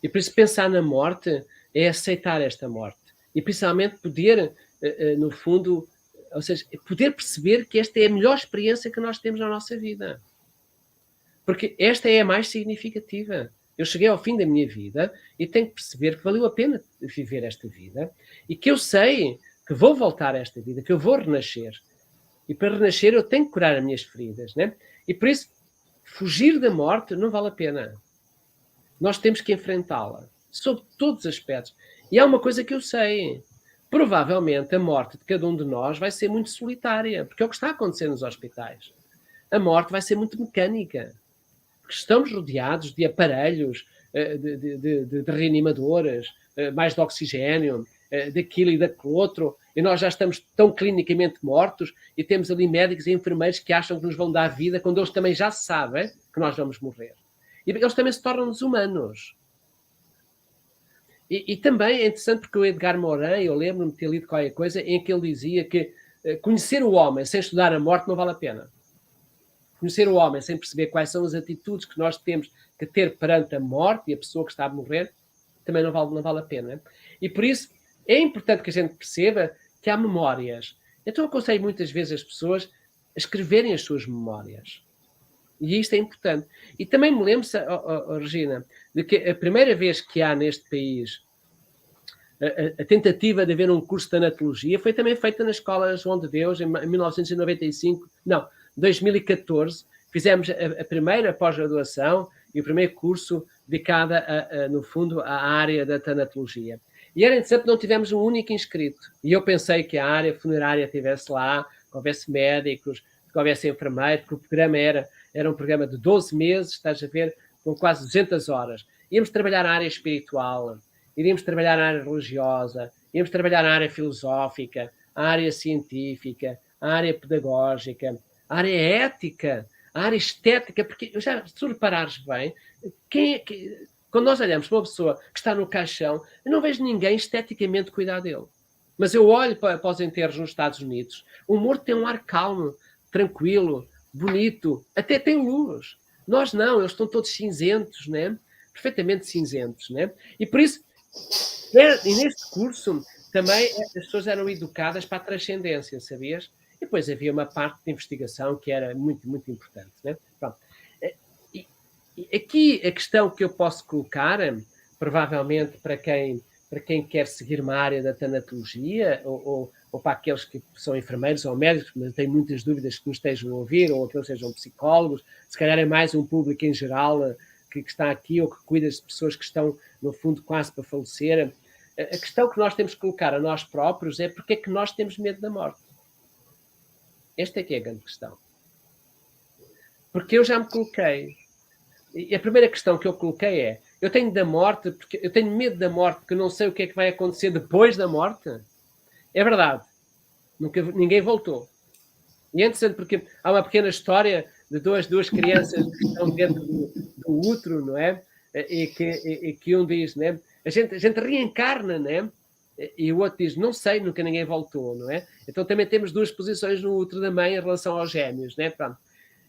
E por isso pensar na morte é aceitar esta morte. E principalmente poder, no fundo, ou seja, poder perceber que esta é a melhor experiência que nós temos na nossa vida. Porque esta é a mais significativa. Eu cheguei ao fim da minha vida e tenho que perceber que valeu a pena viver esta vida e que eu sei que vou voltar a esta vida, que eu vou renascer. E para renascer eu tenho que curar as minhas feridas, né? E por isso, fugir da morte não vale a pena. Nós temos que enfrentá-la, sob todos os aspectos. E há uma coisa que eu sei. Provavelmente a morte de cada um de nós vai ser muito solitária, porque é o que está a acontecer nos hospitais. A morte vai ser muito mecânica, porque estamos rodeados de aparelhos, de reanimadoras, mais de oxigênio, daquilo e daquele outro, e nós já estamos tão clinicamente mortos e temos ali médicos e enfermeiros que acham que nos vão dar vida quando eles também já sabem que nós vamos morrer. E eles também se tornam humanos. E também é interessante porque o Edgar Morin, eu lembro-me de ter lido qualquer coisa em que ele dizia que conhecer o homem sem estudar a morte não vale a pena. Conhecer o homem sem perceber quais são as atitudes que nós temos que ter perante a morte e a pessoa que está a morrer, também não vale a pena. E por isso é importante que a gente perceba que há memórias. Então eu aconselho muitas vezes as pessoas a escreverem as suas memórias. E isto é importante. E também me lembro, Regina, de que a primeira vez que há neste país a tentativa de haver um curso de tanatologia foi também feita na Escola João de Deus em 1995, não, 2014. Fizemos a primeira pós-graduação e o primeiro curso dedicado, no fundo, à área da tanatologia. E era interessante que não tivemos um único inscrito. E eu pensei que a área funerária estivesse lá, que houvesse médicos, que houvesse enfermeiros, porque o programa era um programa de 12 meses, estás a ver, com quase 200 horas. Íamos trabalhar na área espiritual, iríamos trabalhar na área religiosa, íamos trabalhar na área filosófica, a área científica, a área pedagógica, a área ética, a área estética, porque já, se tu reparares bem, quando nós olhamos para uma pessoa que está no caixão, eu não vejo ninguém esteticamente cuidar dele. Mas eu olho para os enterros nos Estados Unidos, o morto tem um ar calmo, tranquilo, bonito, até tem luz. Nós não, eles estão todos cinzentos, né? Perfeitamente cinzentos, né? E por isso, e neste curso também as pessoas eram educadas para a transcendência, sabias? E depois havia uma parte de investigação que era muito, muito importante, né? Pronto. E aqui a questão que eu posso colocar, provavelmente para quem quer seguir uma área da tanatologia, ou para aqueles que são enfermeiros ou médicos, mas têm muitas dúvidas que nos estejam a ouvir, ou aqueles que sejam psicólogos, se calhar é mais um público em geral que está aqui ou que cuida de pessoas que estão, no fundo, quase para falecer. A questão que nós temos que colocar a nós próprios é porque é que nós temos medo da morte. Esta é que é a grande questão. Porque eu já me coloquei. E a primeira questão que eu coloquei é: eu tenho medo da morte porque eu não sei o que é que vai acontecer depois da morte? É verdade. Ninguém voltou. E é interessante porque há uma pequena história de duas crianças que estão dentro do útero, não é? E que um diz, né? A gente reencarna, né? E o outro diz, não sei, nunca ninguém voltou, não é? Então também temos duas posições no útero da mãe em relação aos gêmeos, né? Pronto.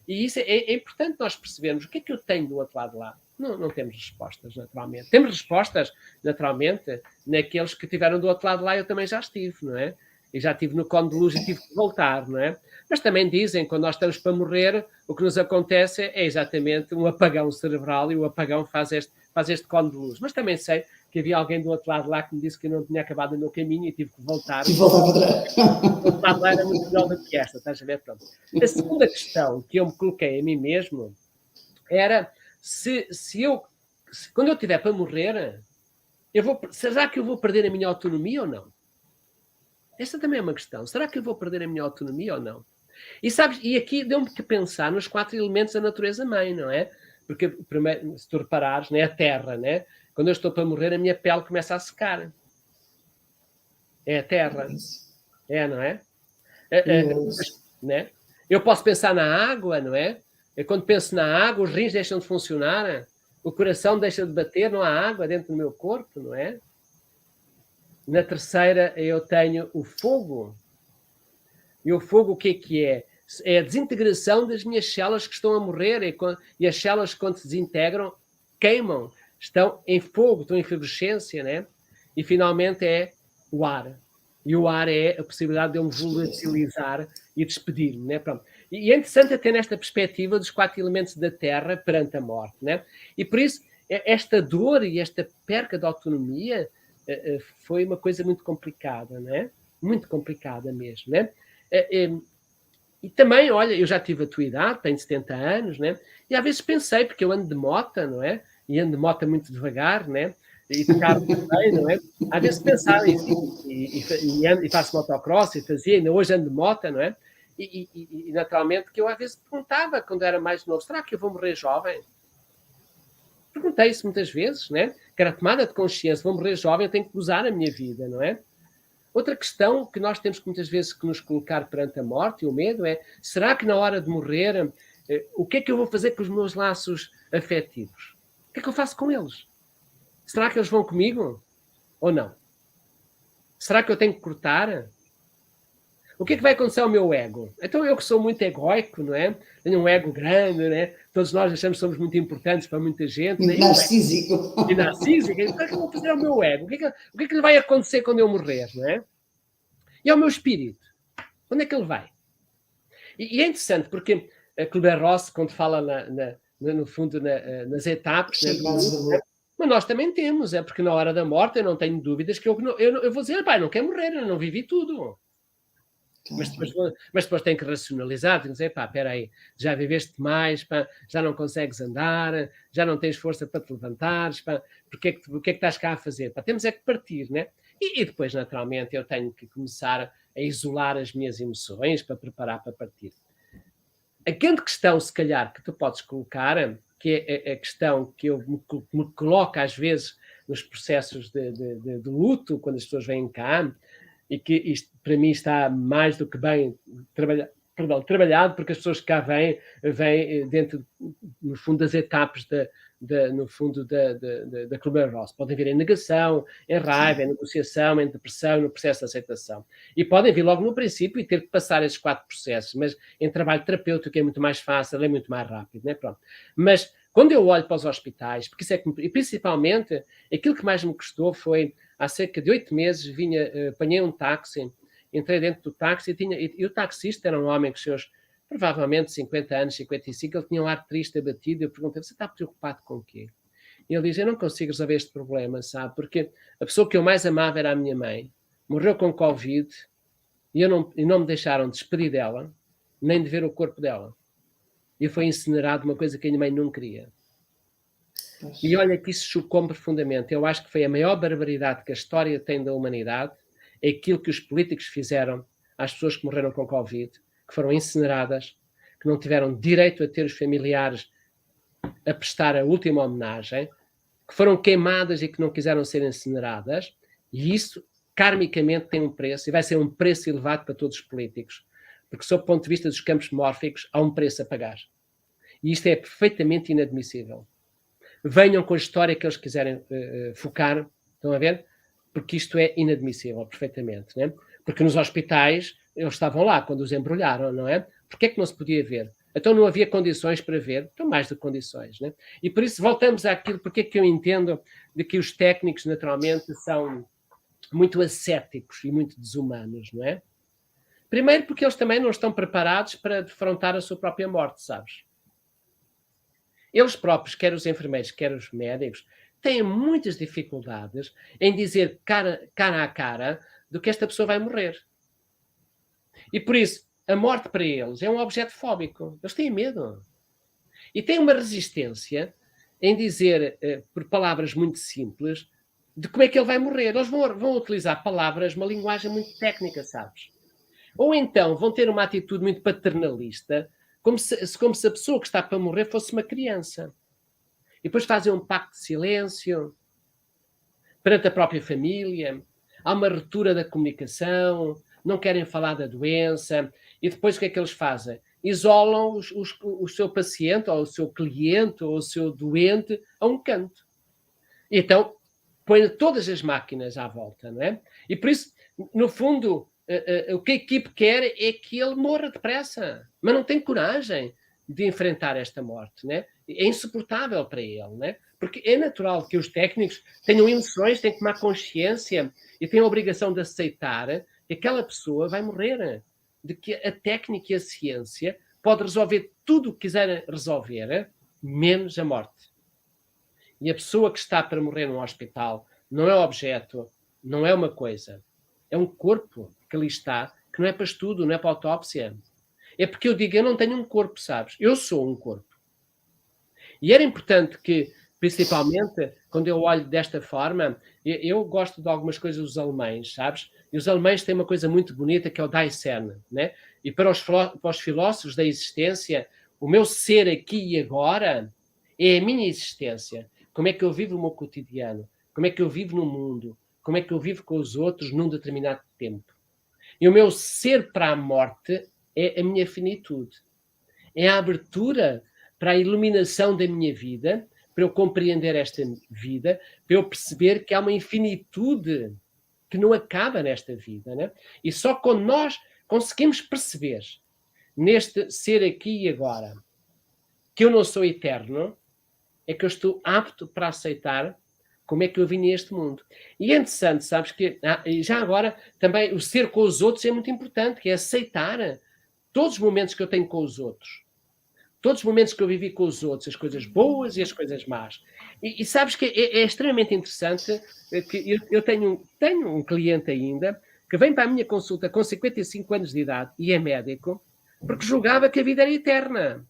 E isso é importante nós percebermos o que é que eu tenho do outro lado lá. Não temos respostas, naturalmente. Temos respostas, naturalmente, naqueles que estiveram do outro lado lá, eu também já estive, não é? e já estive no cone de luz e tive que voltar, não é? Mas também dizem que quando nós estamos para morrer, o que nos acontece é exatamente um apagão cerebral e o apagão faz este cone de luz. Mas também sei que havia alguém do outro lado lá que me disse que eu não tinha acabado o meu caminho e tive que voltar. E voltar para trás. O outro lado lá era muito melhor do que esta, estás a ver? Pronto. A segunda questão que eu me coloquei a mim mesmo era quando eu estiver para morrer, será que eu vou perder a minha autonomia ou não? Esta também é uma questão. Será que eu vou perder a minha autonomia ou não? E sabes, e aqui deu-me que pensar nos 4 elementos da natureza-mãe, não é? Porque, primeiro, se tu reparares, né, a terra, né? Quando eu estou para morrer, a minha pele começa a secar. É a terra. É, não é? Né? Eu posso pensar na água, não é? Quando penso na água, os rins deixam de funcionar, o coração deixa de bater, não há água dentro do meu corpo, não é? Na terceira, eu tenho o fogo. E o fogo, o que é? É a desintegração das minhas células que estão a morrer. E as células, quando se desintegram, queimam. Estão em fogo, estão em efervescência, né? E, finalmente, é o ar. E o ar é a possibilidade de eu me volatilizar e despedir-me, né? Pronto. E é interessante até nesta perspectiva dos 4 elementos da Terra perante a morte, né? E, por isso, esta dor e esta perca de autonomia foi uma coisa muito complicada, né? Muito complicada mesmo, né? E também, olha, eu já tive a tua idade, tenho 70 anos, né? E às vezes pensei, porque eu ando de moto, não é? E ando de moto muito devagar, né? E de carro também, não é? Às vezes pensava e faço motocross e fazia, ainda hoje ando de moto, não é? E naturalmente que eu às vezes perguntava, quando era mais novo, será que eu vou morrer jovem? Perguntei isso muitas vezes, né? Que era tomada de consciência, vou morrer jovem, eu tenho que gozar a minha vida, não é? Outra questão que nós temos que muitas vezes que nos colocar perante a morte e o medo é, será que na hora de morrer, o que é que eu vou fazer com os meus laços afetivos? O que é que eu faço com eles? Será que eles vão comigo ou não? Será que eu tenho que cortar? O que é que vai acontecer ao meu ego? Então eu que sou muito egóico, não é? Tenho um ego grande, não é? Todos nós achamos que somos muito importantes para muita gente. Muito narcísico. E narcísico. O que é que eu vou fazer ao meu ego? O que é que lhe vai acontecer quando eu morrer, não é? E ao meu espírito? Onde é que ele vai? E é interessante, porque a Kübler-Ross, quando fala, no fundo, nas etapas, mas nós também temos, porque na hora da morte eu não tenho dúvidas que eu vou dizer, pai, não quero morrer, eu não vivi tudo. Mas depois tem que racionalizar, tem que dizer, pá, espera aí, já viveste mais, pá, já não consegues andar, já não tens força para te levantares, pá, o que é que estás cá a fazer? Pá, temos é que partir, né? E depois, naturalmente, eu tenho que começar a isolar as minhas emoções para preparar para partir. A grande questão, se calhar, que tu podes colocar, que é a questão que eu me coloco às vezes nos processos de luto, quando as pessoas vêm cá, e que isto para mim está mais do que bem trabalhado, porque as pessoas que cá vêm dentro, no fundo, das etapas no fundo da Kübler-Ross. Podem vir em negação, em raiva, em negociação, em depressão, no processo de aceitação. E podem vir logo no princípio e ter que passar esses 4 processos, mas em trabalho terapêutico é muito mais fácil, é muito mais rápido, né? Pronto. Mas quando eu olho para os hospitais, porque isso e principalmente, aquilo que mais me custou foi, há cerca de 8 meses, apanhei um táxi, entrei dentro do táxi e o taxista era um homem com seus, provavelmente, 50 anos, 55, ele tinha um ar triste, abatido. Eu perguntei, você está preocupado com o quê? E ele diz, eu não consigo resolver este problema, sabe? Porque a pessoa que eu mais amava era a minha mãe, morreu com Covid e não me deixaram despedir dela, nem de ver o corpo dela. E foi incinerado, uma coisa que a minha mãe não queria. E olha que isso chocou-me profundamente. Eu acho que foi a maior barbaridade que a história tem da humanidade, é aquilo que os políticos fizeram às pessoas que morreram com Covid, que foram incineradas, que não tiveram direito a ter os familiares a prestar a última homenagem, que foram queimadas e que não quiseram ser incineradas, e isso, karmicamente, tem um preço, e vai ser um preço elevado para todos os políticos, porque, sob o ponto de vista dos campos mórficos, há um preço a pagar. E isto é perfeitamente inadmissível. Venham com a história que eles quiserem focar, estão a ver? Porque isto é inadmissível, perfeitamente, né? Porque nos hospitais, eles estavam lá quando os embrulharam, não é? Porquê é que não se podia ver? Então não havia condições para ver, então mais do que condições, né? E por isso voltamos àquilo, porque é que eu entendo de que os técnicos, naturalmente, muito ascéticos e muito desumanos, não é? Primeiro porque eles também não estão preparados para defrontar a sua própria morte, sabes? Eles próprios, quer os enfermeiros, quer os médicos, têm muitas dificuldades em dizer cara a cara do que esta pessoa vai morrer. E por isso, a morte para eles é um objeto fóbico. Eles têm medo. E têm uma resistência em dizer, por palavras muito simples, de como é que ele vai morrer. Eles vão utilizar palavras, uma linguagem muito técnica, sabes? Ou então vão ter uma atitude muito paternalista, como se a pessoa que está para morrer fosse uma criança. E depois fazem um pacto de silêncio perante a própria família. Há uma ruptura da comunicação, não querem falar da doença. E depois o que é que eles fazem? Isolam o seu paciente, ou o seu cliente, ou o seu doente a um canto. E então põe todas as máquinas à volta, não é? E por isso, no fundo, o que a equipe quer é que ele morra depressa, mas não tem coragem de enfrentar esta morte, né? É insuportável para ele, né? Porque é natural que os técnicos tenham emoções, têm que tomar consciência e têm a obrigação de aceitar que aquela pessoa vai morrer, de que a técnica e a ciência pode resolver tudo o que quiser resolver, menos a morte. E a pessoa que está para morrer num hospital não é objeto, não é uma coisa, é um corpo que ali está, que não é para estudo, não é para autópsia. É porque eu digo, eu não tenho um corpo, sabes? Eu sou um corpo. E era importante que, principalmente, quando eu olho desta forma, eu gosto de algumas coisas dos alemães, sabes? E os alemães têm uma coisa muito bonita que é o Dasein, né? E para os filósofos da existência, o meu ser aqui e agora é a minha existência. Como é que eu vivo o meu cotidiano? Como é que eu vivo no mundo? Como é que eu vivo com os outros num determinado tempo? E o meu ser para a morte é a minha finitude. É a abertura para a iluminação da minha vida, para eu compreender esta vida, para eu perceber que há uma infinitude que não acaba nesta vida, né? E só quando nós conseguimos perceber neste ser aqui e agora que eu não sou eterno, é que eu estou apto para aceitar como é que eu vim a este mundo. E é interessante, sabes, que já agora também o ser com os outros é muito importante, que é aceitar todos os momentos que eu tenho com os outros. Todos os momentos que eu vivi com os outros, as coisas boas e as coisas más. E sabes que é extremamente interessante que eu tenho um cliente ainda que vem para a minha consulta com 55 anos de idade e é médico porque julgava que a vida era eterna.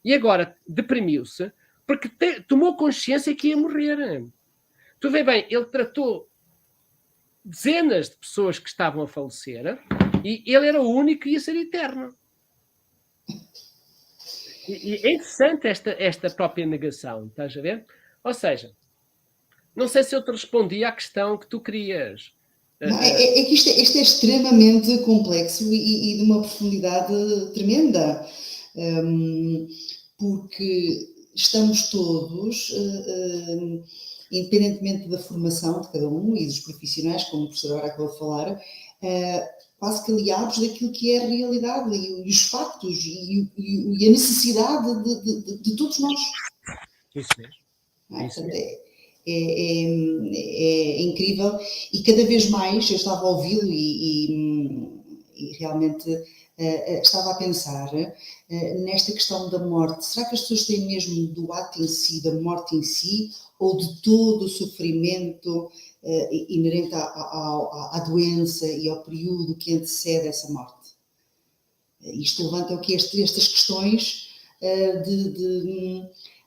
E agora deprimiu-se porque tomou consciência que ia morrer. Tu vê bem, ele tratou dezenas de pessoas que estavam a falecer e ele era o único que ia ser eterno. E é interessante esta própria negação, estás a ver? Ou seja, não sei se eu te respondi à questão que tu querias. Não, que isto é extremamente complexo e de uma profundidade tremenda, porque estamos todos, independentemente da formação de cada um e dos profissionais, como o professor agora acabou de falar, quase que aliados daquilo que é a realidade e os factos e a necessidade de todos nós. Isso mesmo. Portanto, é incrível e cada vez mais eu estava a ouvi-lo e realmente estava a pensar nesta questão da morte. Será que as pessoas têm mesmo do ato em si, da morte em si, ou de todo o sofrimento inerente à doença e ao período que antecede essa morte? Isto levanta o que estas questões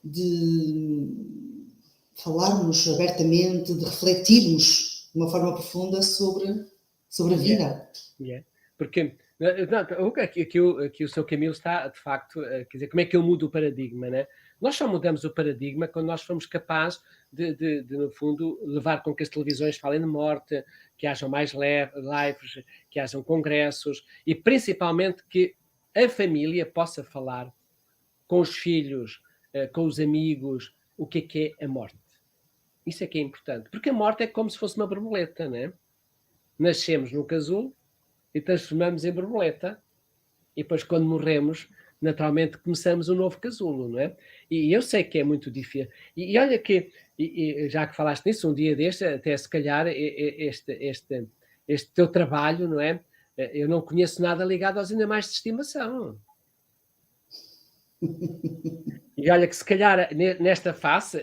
de falarmos abertamente, de refletirmos de uma forma profunda sobre a vida. Porque aqui o seu Camilo está, de facto, quer dizer, como é que eu mudo o paradigma, né? Nós só mudamos o paradigma quando nós fomos capazes de, no fundo, levar com que as televisões falem de morte, que hajam mais lives, que hajam congressos e, principalmente, que a família possa falar com os filhos, com os amigos, o que é a morte. Isso é que é importante, porque a morte é como se fosse uma borboleta, né? Nascemos no casulo e transformamos em borboleta e depois quando morremos, naturalmente começamos um novo casulo, não é? E eu sei que é muito difícil. E olha que E já que falaste nisso, um dia deste, até se calhar este teu trabalho, não é? Eu não conheço nada ligado aos animais de estimação. E olha que se calhar nesta face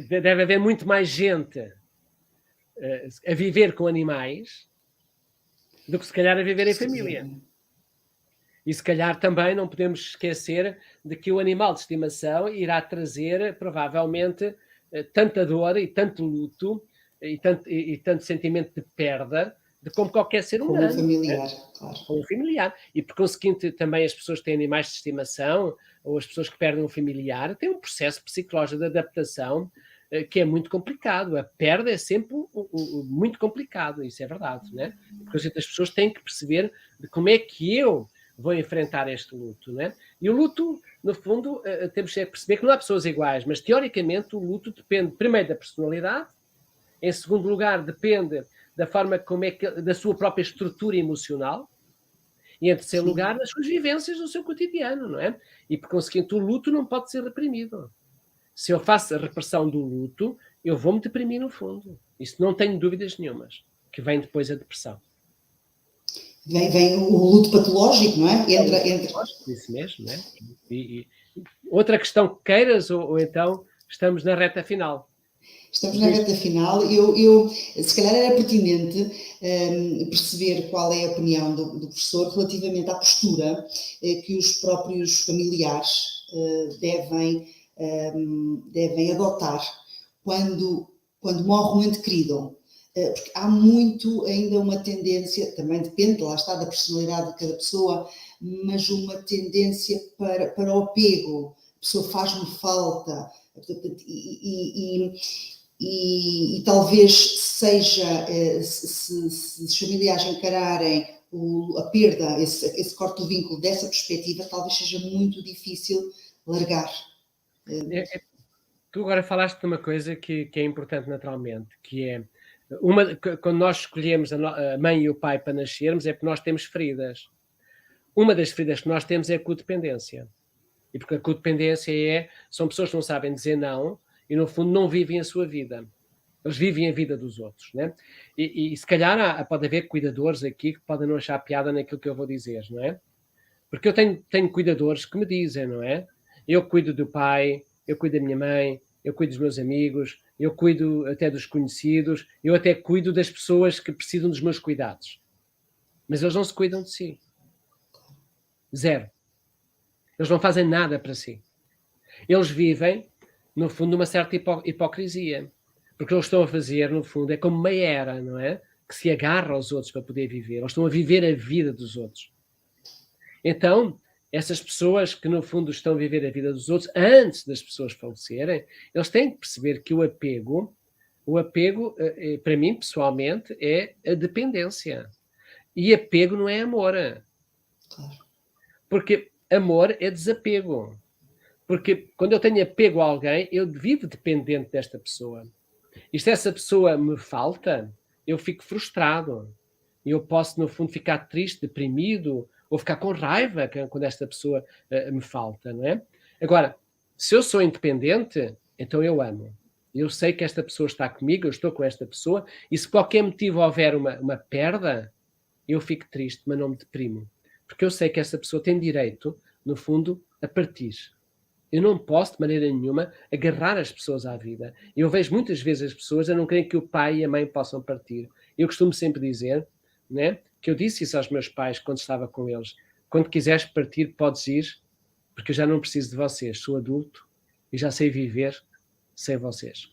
deve haver muito mais gente a viver com animais do que se calhar a viver em família. E se calhar também não podemos esquecer de que o animal de estimação irá trazer provavelmente tanta dor e tanto luto e tanto sentimento de perda de como qualquer ser humano. Como familiar, claro. Como familiar. E por conseguinte também as pessoas que têm animais de estimação ou as pessoas que perdem um familiar têm um processo psicológico de adaptação que é muito complicado. A perda é sempre muito complicado, isso é verdade, né? Porque as pessoas têm que perceber de como é que eu vou enfrentar este luto, né? E o luto, no fundo, temos que perceber que não há pessoas iguais, mas teoricamente o luto depende primeiro da personalidade, em segundo lugar depende da forma como é que, da sua própria estrutura emocional, e em terceiro lugar das suas vivências no seu cotidiano, não é? E por conseguinte o luto não pode ser reprimido. Se eu faço a repressão do luto, eu vou-me deprimir no fundo. Isso não tenho dúvidas nenhumas, que vem depois a depressão. Vem o luto patológico, não é? Isso mesmo, não é? E outra questão que queiras, ou então estamos na reta final. Estamos na reta final. Eu se calhar era pertinente perceber qual é a opinião do professor relativamente à postura que os próprios familiares devem adotar quando morre um ente querido. Porque há muito ainda uma tendência, também depende, lá está, da personalidade de cada pessoa, mas uma tendência para o apego. A pessoa faz-me falta. E talvez seja, se os familiares encararem a perda, esse corte do vínculo dessa perspectiva, talvez seja muito difícil largar. Tu agora falaste de uma coisa que é importante naturalmente, que é, quando nós escolhemos a mãe e o pai para nascermos, é porque nós temos feridas. Uma das feridas que nós temos é a codependência. E porque a codependência são pessoas que não sabem dizer não e, no fundo, não vivem a sua vida. Eles vivem a vida dos outros, né? E se calhar pode haver cuidadores aqui que podem não achar piada naquilo que eu vou dizer, não é? Porque eu tenho cuidadores que me dizem, não é? Eu cuido do pai, eu cuido da minha mãe, eu cuido dos meus amigos, eu cuido até dos conhecidos, eu até cuido das pessoas que precisam dos meus cuidados. Mas eles não se cuidam de si. Zero. Eles não fazem nada para si. Eles vivem, no fundo, uma certa hipocrisia. Porque eles estão a fazer, no fundo, é como uma era, não é? Que se agarra aos outros para poder viver. Eles estão a viver a vida dos outros. Então, essas pessoas que, no fundo, estão a viver a vida dos outros, antes das pessoas falecerem, eles têm que perceber que o apego, para mim, pessoalmente, é a dependência. E apego não é amor. Claro. Porque amor é desapego. Porque quando eu tenho apego a alguém, eu vivo dependente desta pessoa. E se essa pessoa me falta, eu fico frustrado. Eu posso, no fundo, ficar triste, deprimido, ou ficar com raiva quando esta pessoa me falta, não é? Agora, se eu sou independente, então eu amo. Eu sei que esta pessoa está comigo, eu estou com esta pessoa, e se por qualquer motivo houver uma perda, eu fico triste, mas não me deprimo. Porque eu sei que essa pessoa tem direito, no fundo, a partir. Eu não posso, de maneira nenhuma, agarrar as pessoas à vida. Eu vejo muitas vezes as pessoas a não querem que o pai e a mãe possam partir. Eu costumo sempre dizer, né, que eu disse isso aos meus pais quando estava com eles. Quando quiseres partir, podes ir, porque eu já não preciso de vocês. Sou adulto e já sei viver sem vocês.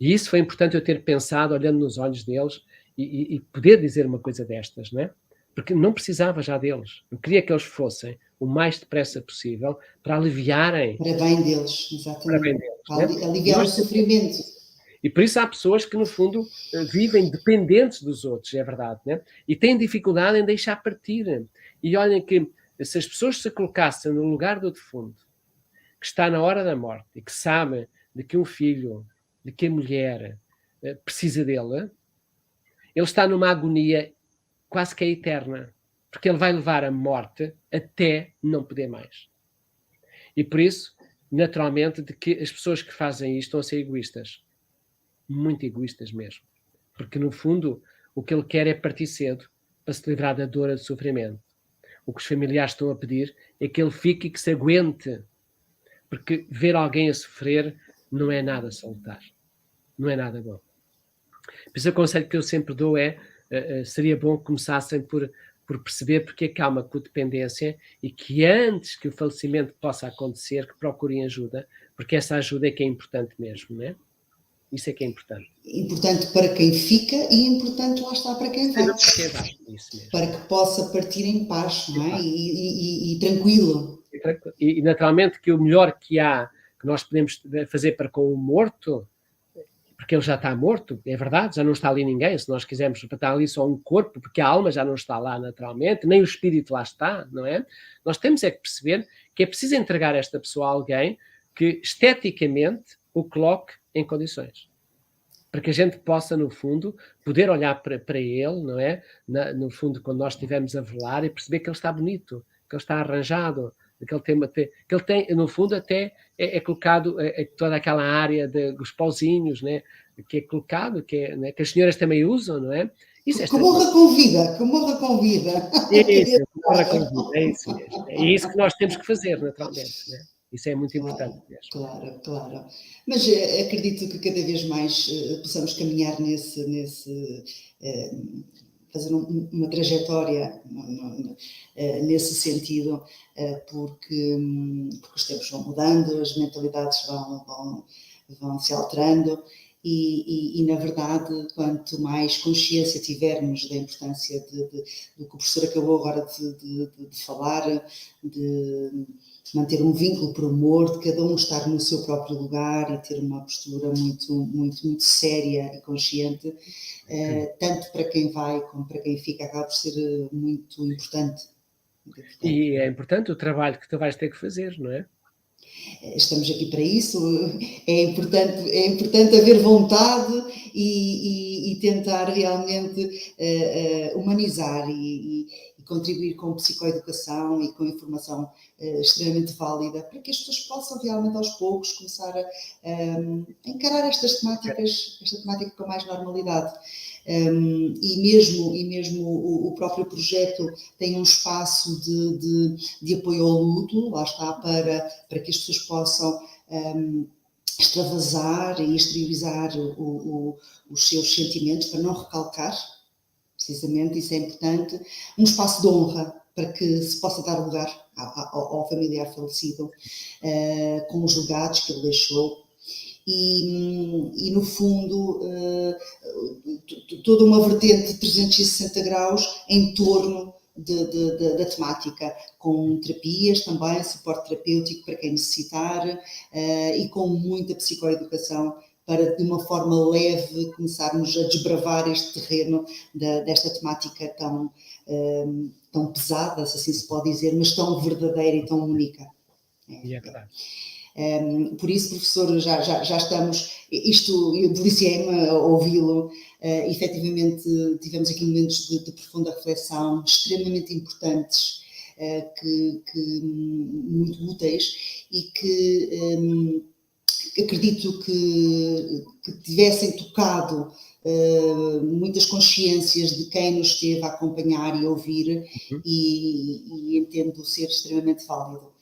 E isso foi importante eu ter pensado, olhando nos olhos deles, e poder dizer uma coisa destas, não é? Porque não precisava já deles. Eu queria que eles fossem o mais depressa possível para aliviarem. Para bem deles, exatamente. Para bem deles, para aliviar o sofrimento. E por isso há pessoas que, no fundo, vivem dependentes dos outros, é verdade, né? E têm dificuldade em deixar partir. E olhem que se as pessoas se colocassem no lugar do defunto, que está na hora da morte e que sabe de que um filho, de que a mulher precisa dele, ele está numa agonia quase que é eterna, porque ele vai levar a morte até não poder mais. E por isso, naturalmente, de que as pessoas que fazem isto estão a ser egoístas. Muito egoístas mesmo. Porque, no fundo, o que ele quer é partir cedo para se livrar da dor e do sofrimento. O que os familiares estão a pedir é que ele fique e que se aguente. Porque ver alguém a sofrer não é nada salutar. Não é nada bom. Por isso, o conselho que eu sempre dou é, seria bom que começassem por perceber porque é que há uma codependência e que antes que o falecimento possa acontecer, que procurem ajuda, porque essa ajuda é que é importante mesmo, não é? Isso é que é importante. Importante para quem fica e importante, lá está, para quem vai. Isso mesmo. Para que possa partir em paz, não é? E tranquilo. E naturalmente que o melhor que há, que nós podemos fazer para com o morto, porque ele já está morto, é verdade, já não está ali ninguém, se nós quisermos, está ali só um corpo, porque a alma já não está lá naturalmente, nem o espírito lá está, não é? Nós temos é que perceber que é preciso entregar esta pessoa a alguém que esteticamente o coloque em condições. Para que a gente possa, no fundo, poder olhar para ele, não é? No fundo, quando nós estivermos a velar e perceber que ele está bonito, que ele está arranjado, que ele tem, no fundo, até é colocado toda aquela área dos pauzinhos, né? Que é colocado, né? Que as senhoras também usam, não é? Isso que morra com vida, que morra com vida. É isso, morra com vida, é isso mesmo. É isso que nós temos que fazer, naturalmente, né? Isso é muito importante mesmo. Claro, claro. Mas acredito que cada vez mais possamos caminhar fazer uma trajetória nesse sentido, porque os tempos vão mudando, as mentalidades vão se alterando e, na verdade, quanto mais consciência tivermos da importância do que o professor acabou agora de falar, de manter um vínculo por amor, de cada um estar no seu próprio lugar e ter uma postura muito, muito, muito séria e consciente, tanto para quem vai como para quem fica, acaba por ser muito importante. E é importante o trabalho que tu vais ter que fazer, não é? Estamos aqui para isso, é importante haver vontade e tentar realmente humanizar e contribuir com psicoeducação e com informação extremamente válida para que as pessoas possam realmente aos poucos começar a encarar esta temática com mais normalidade. E mesmo o próprio projeto tem um espaço de apoio ao luto, lá está, para que as pessoas possam extravasar e exteriorizar os seus sentimentos, para não recalcar, precisamente, isso é importante. Um espaço de honra para que se possa dar lugar ao familiar falecido, com os legados que ele deixou. E no fundo, toda uma vertente de 360 graus em torno da temática, com terapias também, suporte terapêutico para quem necessitar, e com muita psicoeducação para, de uma forma leve, começarmos a desbravar este terreno desta temática tão pesada, se assim se pode dizer, mas tão verdadeira e tão única. É verdade. Por isso, professor, já estamos, eu deliciei-me a ouvi-lo, efetivamente tivemos aqui momentos de profunda reflexão, extremamente importantes, muito úteis e que acredito que tivessem tocado muitas consciências de quem nos esteve a acompanhar e ouvir, e entendo ser extremamente válido.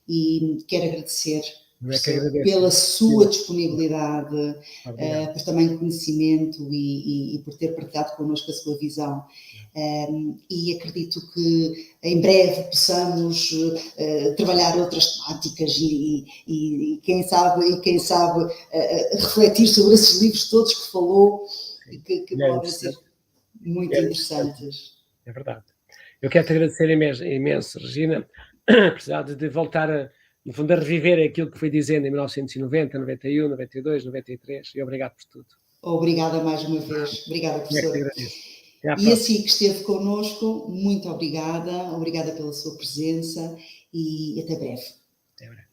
E quero agradecer pela sua disponibilidade, por também conhecimento e por ter partilhado connosco a sua visão. E acredito que em breve possamos trabalhar outras temáticas e quem sabe refletir sobre esses livros todos que falou e que podem ser muito interessantes. É verdade. Eu quero te agradecer imenso, Regina, precisar de voltar no fundo, a reviver aquilo que foi dizendo em 1990, 91, 92, 93, e obrigado por tudo. Obrigada mais uma vez. Obrigada, professor. E assim que esteve connosco, muito obrigada pela sua presença e até breve. Até breve.